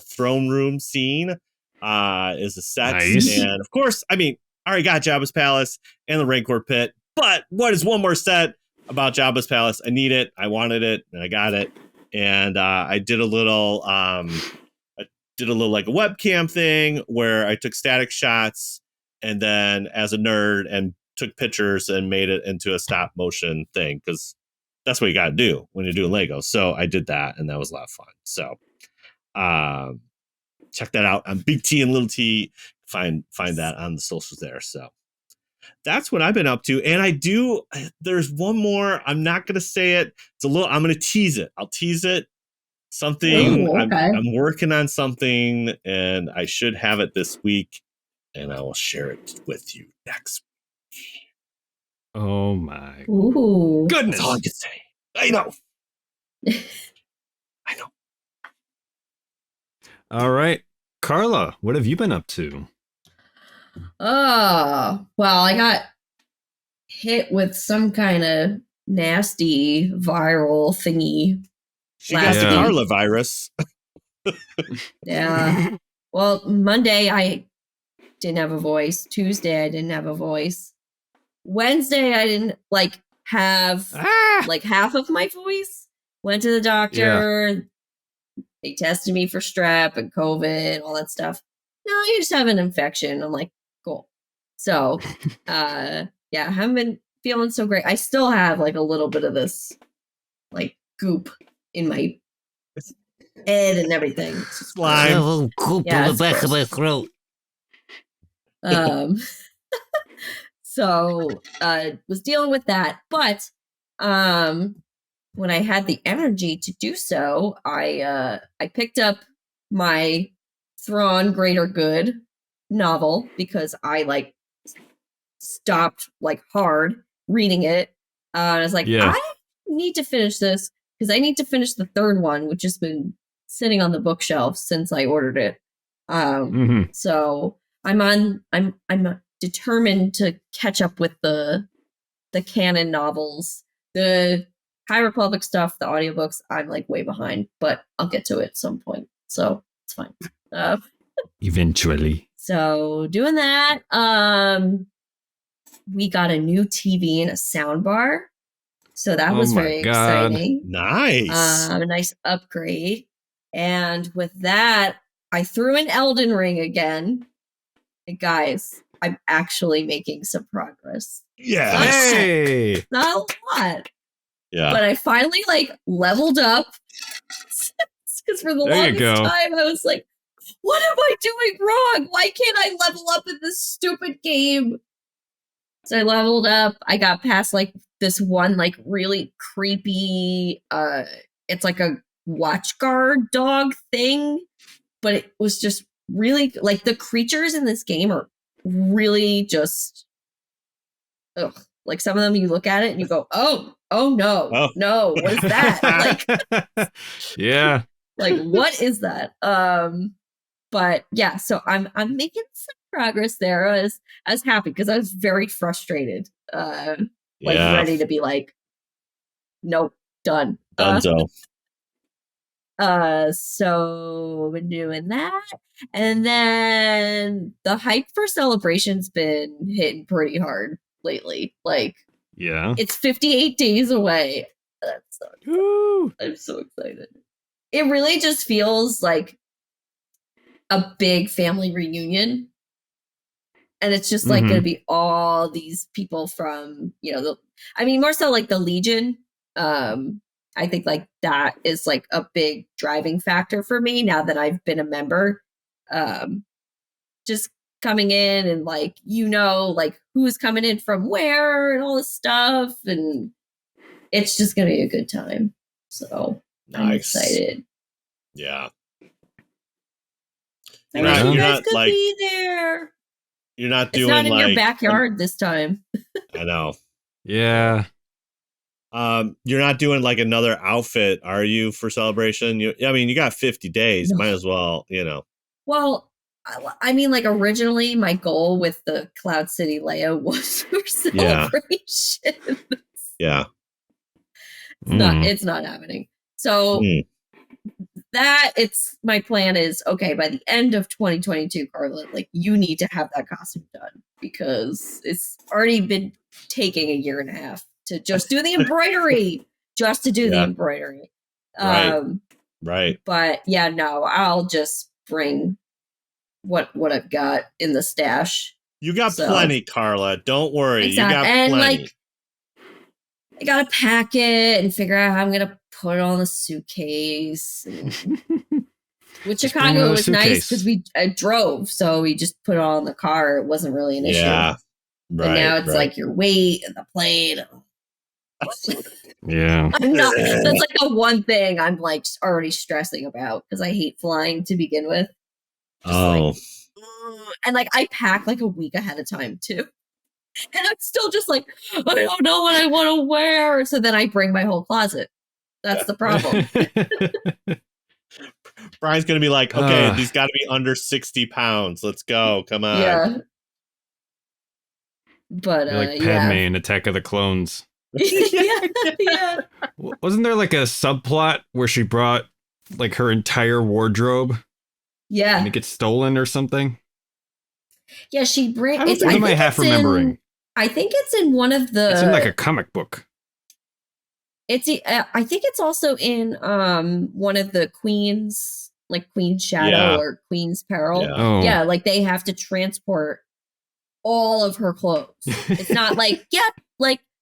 throne room scene is a set. Nice. And of course, I already got Jabba's palace and the Rancor pit, but what is one more set about Jabba's palace? I need it, I wanted it, and I got it. And I did a little like a webcam thing where I took static shots, and then as a nerd and took pictures and made it into a stop motion thing, because that's what you got to do when you're doing Lego. So I did that, and that was a lot of fun. So check that out on Big T and Little T. Find that on the socials there. So that's what I've been up to. And there's one more. I'm not going to say it. I'm going to tease it. I'll tease it. Something. Ooh, okay. I'm working on something, and I should have it this week, and I will share it with you next week. Oh my goodness! That's all I can say. I know. All right, Carla, what have you been up to? Well, I got hit with some kind of nasty viral thingy. She got the Carla virus. Yeah. Well, Monday I didn't have a voice. Tuesday I didn't have a voice. Wednesday I didn't have half of my voice. Went to the doctor. Yeah. They tested me for strep and COVID, all that stuff. No, you just have an infection. I'm like, cool. So, I haven't been feeling so great. I still have a little bit of this goop in my head and everything. Slime. Goop in the back of my throat. So was dealing with that, but when I had the energy to do so, I picked up my Thrawn Greater Good novel because I stopped hard reading it. I was like, I need to finish this because I need to finish the third one, which has been sitting on the bookshelf since I ordered it. So I'm determined to catch up with the canon novels. The High Republic stuff, the audiobooks, I'm like way behind, but I'll get to it at some point. So it's fine. Eventually. So doing that, we got a new TV and a sound bar. So that was very exciting. Nice. A nice upgrade. And with that, I threw in Elden Ring again. And guys, I'm actually making some progress. Yeah. Hey. Not a lot. Yeah. But I finally leveled up. Because for the longest time, I was like, what am I doing wrong? Why can't I level up in this stupid game? So I leveled up. I got past this one really creepy it's like a watch guard dog thing, but it was just really the creatures in this game are really just some of them you look at it and you go, oh no, no, what is that? Yeah. What is that? But yeah, so I'm making some progress there. I was happy because I was very frustrated. Ready to be nope, done. Dunzo. So we're doing that. And then the hype for Celebration's been hitting pretty hard lately. Yeah. It's 58 days away. That's so exciting. I'm so excited. It really just feels like a big family reunion. And it's just going to be all these people from, more so the Legion. I think that is a big driving factor for me now that I've been a member. Just coming in and who's coming in from where and all this stuff. And it's just going to be a good time. So I'm excited. Yeah. I wish you guys could be there. You're not doing it's not in your backyard this time. I know. Yeah. You're not doing another outfit, are you, for Celebration? You got 50 days. No. Might as well, Well, originally my goal with the Cloud City Leia was for Celebration. Yeah. It's not happening. So my plan is, okay, by the end of 2022, Carla, you need to have that costume done because it's already been taking a year and a half to just do the embroidery, the embroidery. Right. But yeah, no, I'll just bring what I've got in the stash. You got plenty, Carla. Don't worry. Exactly. You got and plenty. I gotta pack it and figure out how I'm gonna put it on the suitcase. With Chicago, it was nice because I drove, so we just put it on the car. It wasn't really an issue. Yeah. But now it's your weight and the plane. Yeah. That's the one thing I'm already stressing about because I hate flying to begin with. And I pack a week ahead of time too. And I'm still just I don't know what I want to wear. So then I bring my whole closet. That's the problem. Brian's going to be okay, these got to be under 60 pounds. Let's go. Come on. Yeah. But Padme in Attack of the Clones. yeah. Wasn't there a subplot where she brought her entire wardrobe? Yeah. And it gets stolen or something? Yeah, she brings. What am I half remembering? I think it's in one of the. It's in a comic book. I think it's also in one of the Queen's, Queen's Shadow or Queen's Peril. Yeah. Oh. Yeah, you have to transport all of her clothes. It's not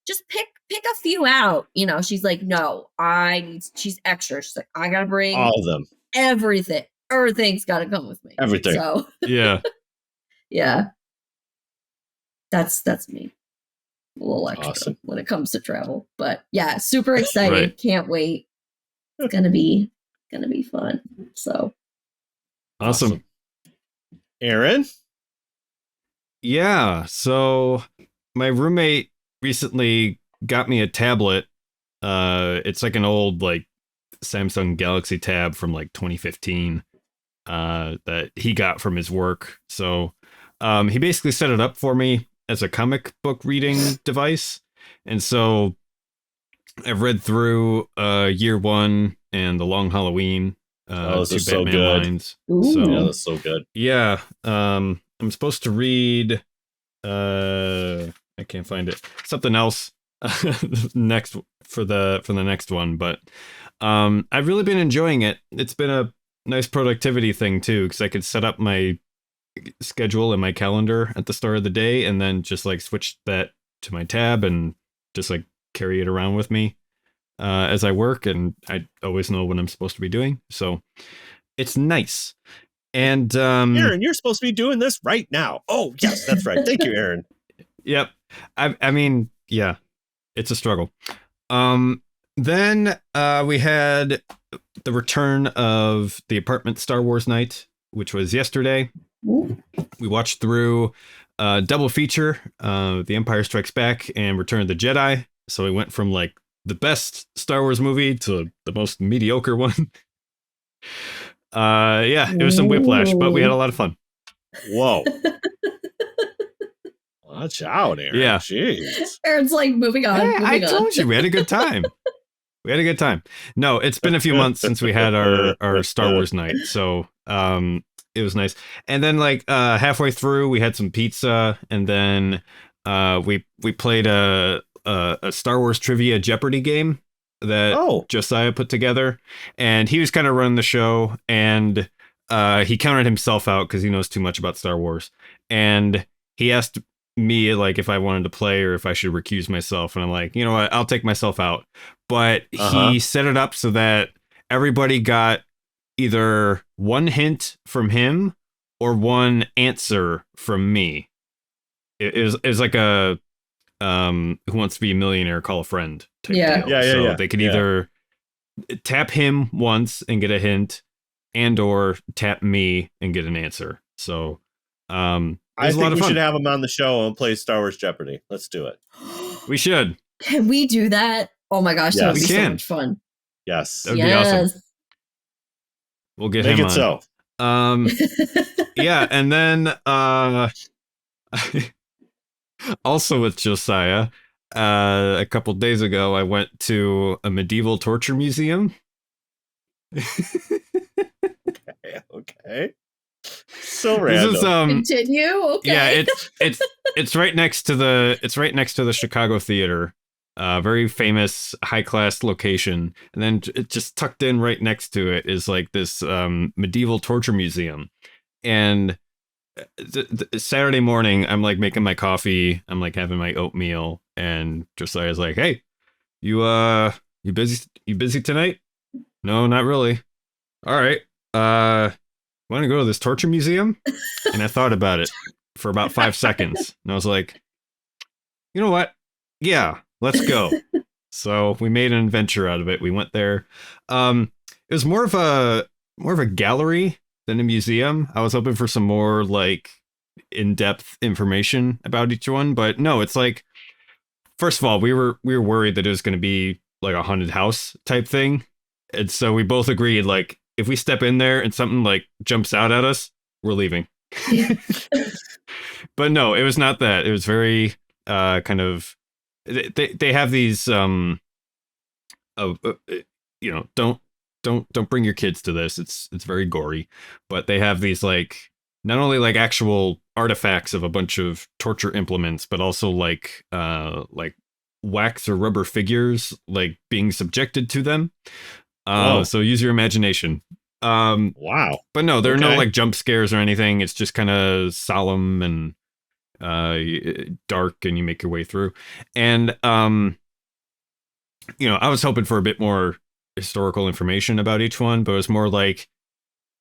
just pick a few out. She's no, she's extra. She's I gotta bring all of them. Everything. Everything's gotta come with me. Everything. So yeah. Yeah. That's me. A little extra when it comes to travel. But yeah, super excited. Right. Can't wait. It's gonna be fun. So awesome. Aaron? Yeah. So my roommate recently got me a tablet. It's an old Samsung Galaxy Tab from 2015 that he got from his work. So he basically set it up for me as a comic book reading device. And so I've read through Year One and The Long Halloween. Those two are so Batman good. lines. Ooh. So Yeah, that's so good. yeah, I'm supposed to read. I can't find it. Something else next for the next one, but I've really been enjoying it. It's been a nice productivity thing too, because I could set up my schedule in my calendar at the start of the day, and then just like switch that to my tab and just like carry it around with me as I work, and I always know what I'm supposed to be doing. So it's nice. And Aaron, you're supposed to be doing this right now. Oh, yes, that's right. Thank you, Aaron. Yep. I mean, yeah, it's a struggle. Then we had the return of the apartment Star Wars night, which was yesterday. We watched through double feature, The Empire Strikes Back and Return of the Jedi. So we went from like the best Star Wars movie to the most mediocre one. Yeah, it was some whiplash, but we had a lot of fun. Whoa. Watch out, Aaron. Yeah. Jeez. Aaron's like moving on. Hey, I told you we had a good time. We had a good time. No, it's been a few months since we had our Star Wars night, so it was nice. And then like halfway through, we had some pizza, and then we played a Star Wars trivia Jeopardy game that Josiah put together, and he was kind of running the show, and he counted himself out because he knows too much about Star Wars, and he asked me like if I wanted to play or if I should recuse myself, and I'm like, you know what, I'll take myself out. But he set it up so that everybody got either one hint from him or one answer from me. It was like a Who Wants to Be a Millionaire, Call a Friend type deal. So they could either tap him once and get a hint, and or tap me and get an answer. So I think we should have him on the show and play Star Wars Jeopardy. Let's do it. We should. Can we do that? Oh my gosh, that would be so much fun. Yes. That would be awesome. We'll get him on. So. Yeah, and then also with Josiah, a couple days ago, I went to a medieval torture museum. Okay. So random. This is, continue. Okay. Yeah, it's right next to the Chicago Theater. Very famous high class location, and then it just tucked in right next to it is like this medieval torture museum. And Saturday morning, I'm like making my coffee, I'm like having my oatmeal, and Josiah's like, "Hey, you busy? You busy tonight?" "No, not really." "All right. Want to go to this torture museum?" And I thought about it for about 5 seconds, and I was like, "You know what? Yeah. Let's go." So we made an adventure out of it. We went there. It was more of a gallery than a museum. I was hoping for some more like in-depth information about each one, but no, it's like, first of all, we were worried that it was going to be like a haunted house type thing. And so we both agreed, like, if we step in there and something like jumps out at us, we're leaving. But no, it was not that. It was very kind of, they have these don't bring your kids to this. It's very gory, but they have these like not only like actual artifacts of a bunch of torture implements, but also like wax or rubber figures like being subjected to them. So use your imagination. Wow. But no, there are no like jump scares or anything. It's just kind of solemn and dark, and you make your way through. And I was hoping for a bit more historical information about each one, but it was more like,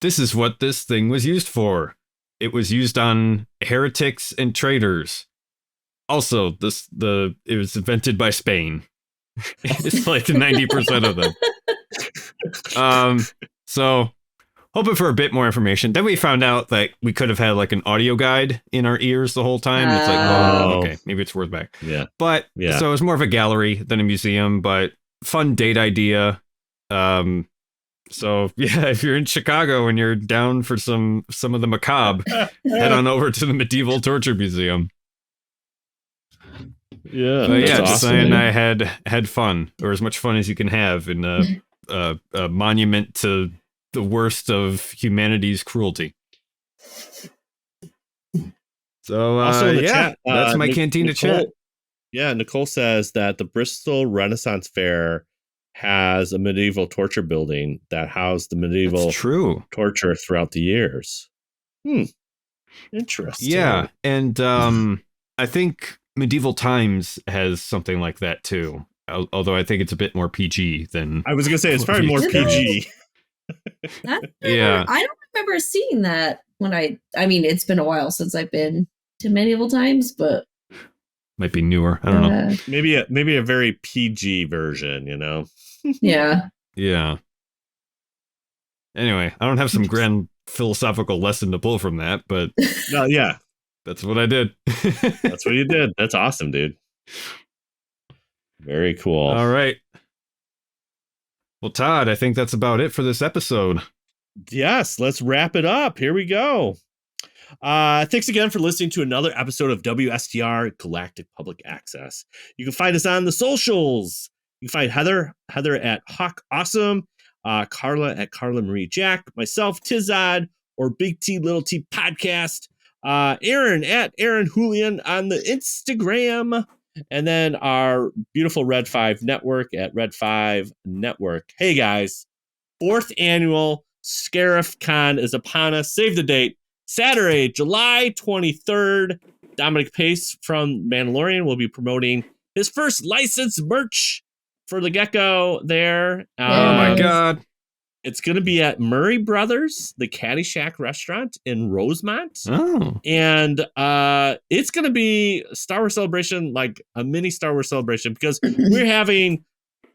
this is what this thing was used for. It was used on heretics and traitors. Also, it was invented by Spain. It's like 90% of them. So hoping for a bit more information. Then we found out that we could have had like an audio guide in our ears the whole time. It's like, okay, maybe it's worth back. Yeah. But so it was more of a gallery than a museum, but fun date idea. So yeah, if you're in Chicago and you're down for some of the macabre, head on over to the Medieval Torture Museum. Yeah. But yeah, that's Josiah awesome. and I had fun, or as much fun as you can have in a monument to the worst of humanity's cruelty. So Also in the yeah, chat, that's my cantina chat. Yeah, Nicole says that the Bristol Renaissance Fair has a medieval torture building that housed the medieval That's true torture throughout the years. Interesting. Yeah, and I think Medieval Times has something like that too. Although I think it's a bit more PG than. I was gonna say it's probably more PG. Yeah, I don't remember seeing that when I mean, it's been a while since I've been to Medieval Times, but might be newer. I don't know. Maybe a very PG version, you know. Yeah. Yeah. Anyway, I don't have some grand philosophical lesson to pull from that, but no, yeah, that's what I did. That's what you did. That's awesome, dude. Very cool. All right. Well, Todd, I think that's about it for this episode. Yes, let's wrap it up. Here we go. Thanks again for listening to another episode of WSTR Galactic Public Access. You can find us on the socials. You can find Heather at Hawk Awesome, Carla at Carla Marie Jack, myself, Tizad, or Big T Little T Podcast, Aaron at Aaron Julian on the Instagram, and then our beautiful Red 5 Network at Red 5 Network. Hey guys, 4th annual Scarif Con is upon us. Save the date. Saturday, July 23rd, Dominic Pace from Mandalorian will be promoting his first licensed merch for the Gecko there. Oh my God. It's going to be at Murray Brothers, the Caddyshack restaurant in Rosemont. Oh. And it's going to be Star Wars Celebration, like a mini Star Wars Celebration, because we're having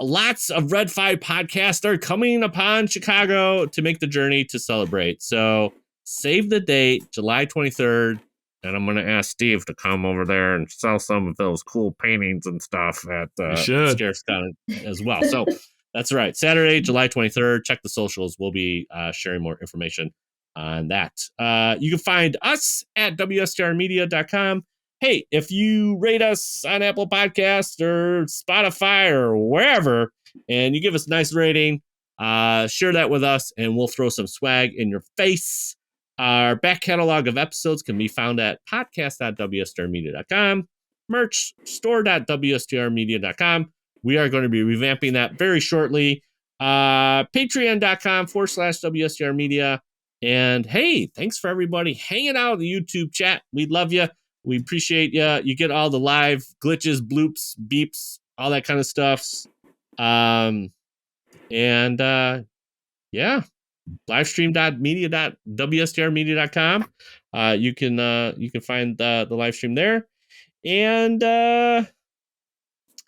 lots of Red 5 podcasts are coming upon Chicago to make the journey to celebrate. So save the date, July 23rd, and I'm going to ask Steve to come over there and sell some of those cool paintings and stuff at ScarifCon as well. So that's right. Saturday, July 23rd. Check the socials. We'll be sharing more information on that. You can find us at WSTRmedia.com. Hey, if you rate us on Apple Podcasts or Spotify or wherever, and you give us a nice rating, share that with us, and we'll throw some swag in your face. Our back catalog of episodes can be found at podcast.wstrmedia.com, merch store.wstrmedia.com. We are going to be revamping that very shortly. Patreon.com/WSTRmedia. And hey, thanks for everybody hanging out in the YouTube chat. We love you. We appreciate you. You get all the live glitches, bloops, beeps, all that kind of stuff. Yeah. livestream.media.wstrmedia.com. You can find the live stream there. And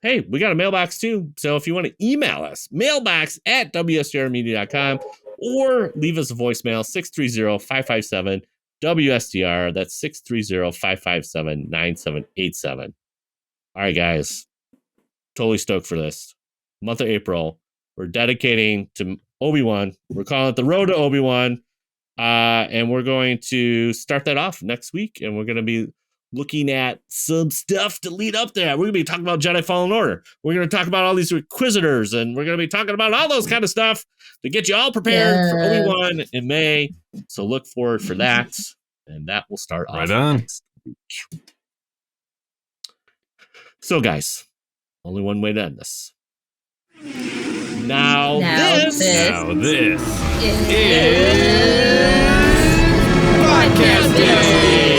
hey, we got a mailbox too. So if you want to email us, mailbox@wstrmedia.com, or leave us a voicemail, 630-557-WSTR. That's 630-557-9787. All right, guys. Totally stoked for this. Month of April. We're dedicating to Obi-Wan. We're calling it the Road to Obi-Wan. And we're going to start that off next week. And we're going to be looking at some stuff to lead up there. We're going to be talking about Jedi Fallen Order. We're going to talk about all these Inquisitors. And we're going to be talking about all those kind of stuff to get you all prepared for Obi-Wan in May. So look forward for that. And that will start right on next week. So, guys, only one way to end this. Now this is Podcast Day.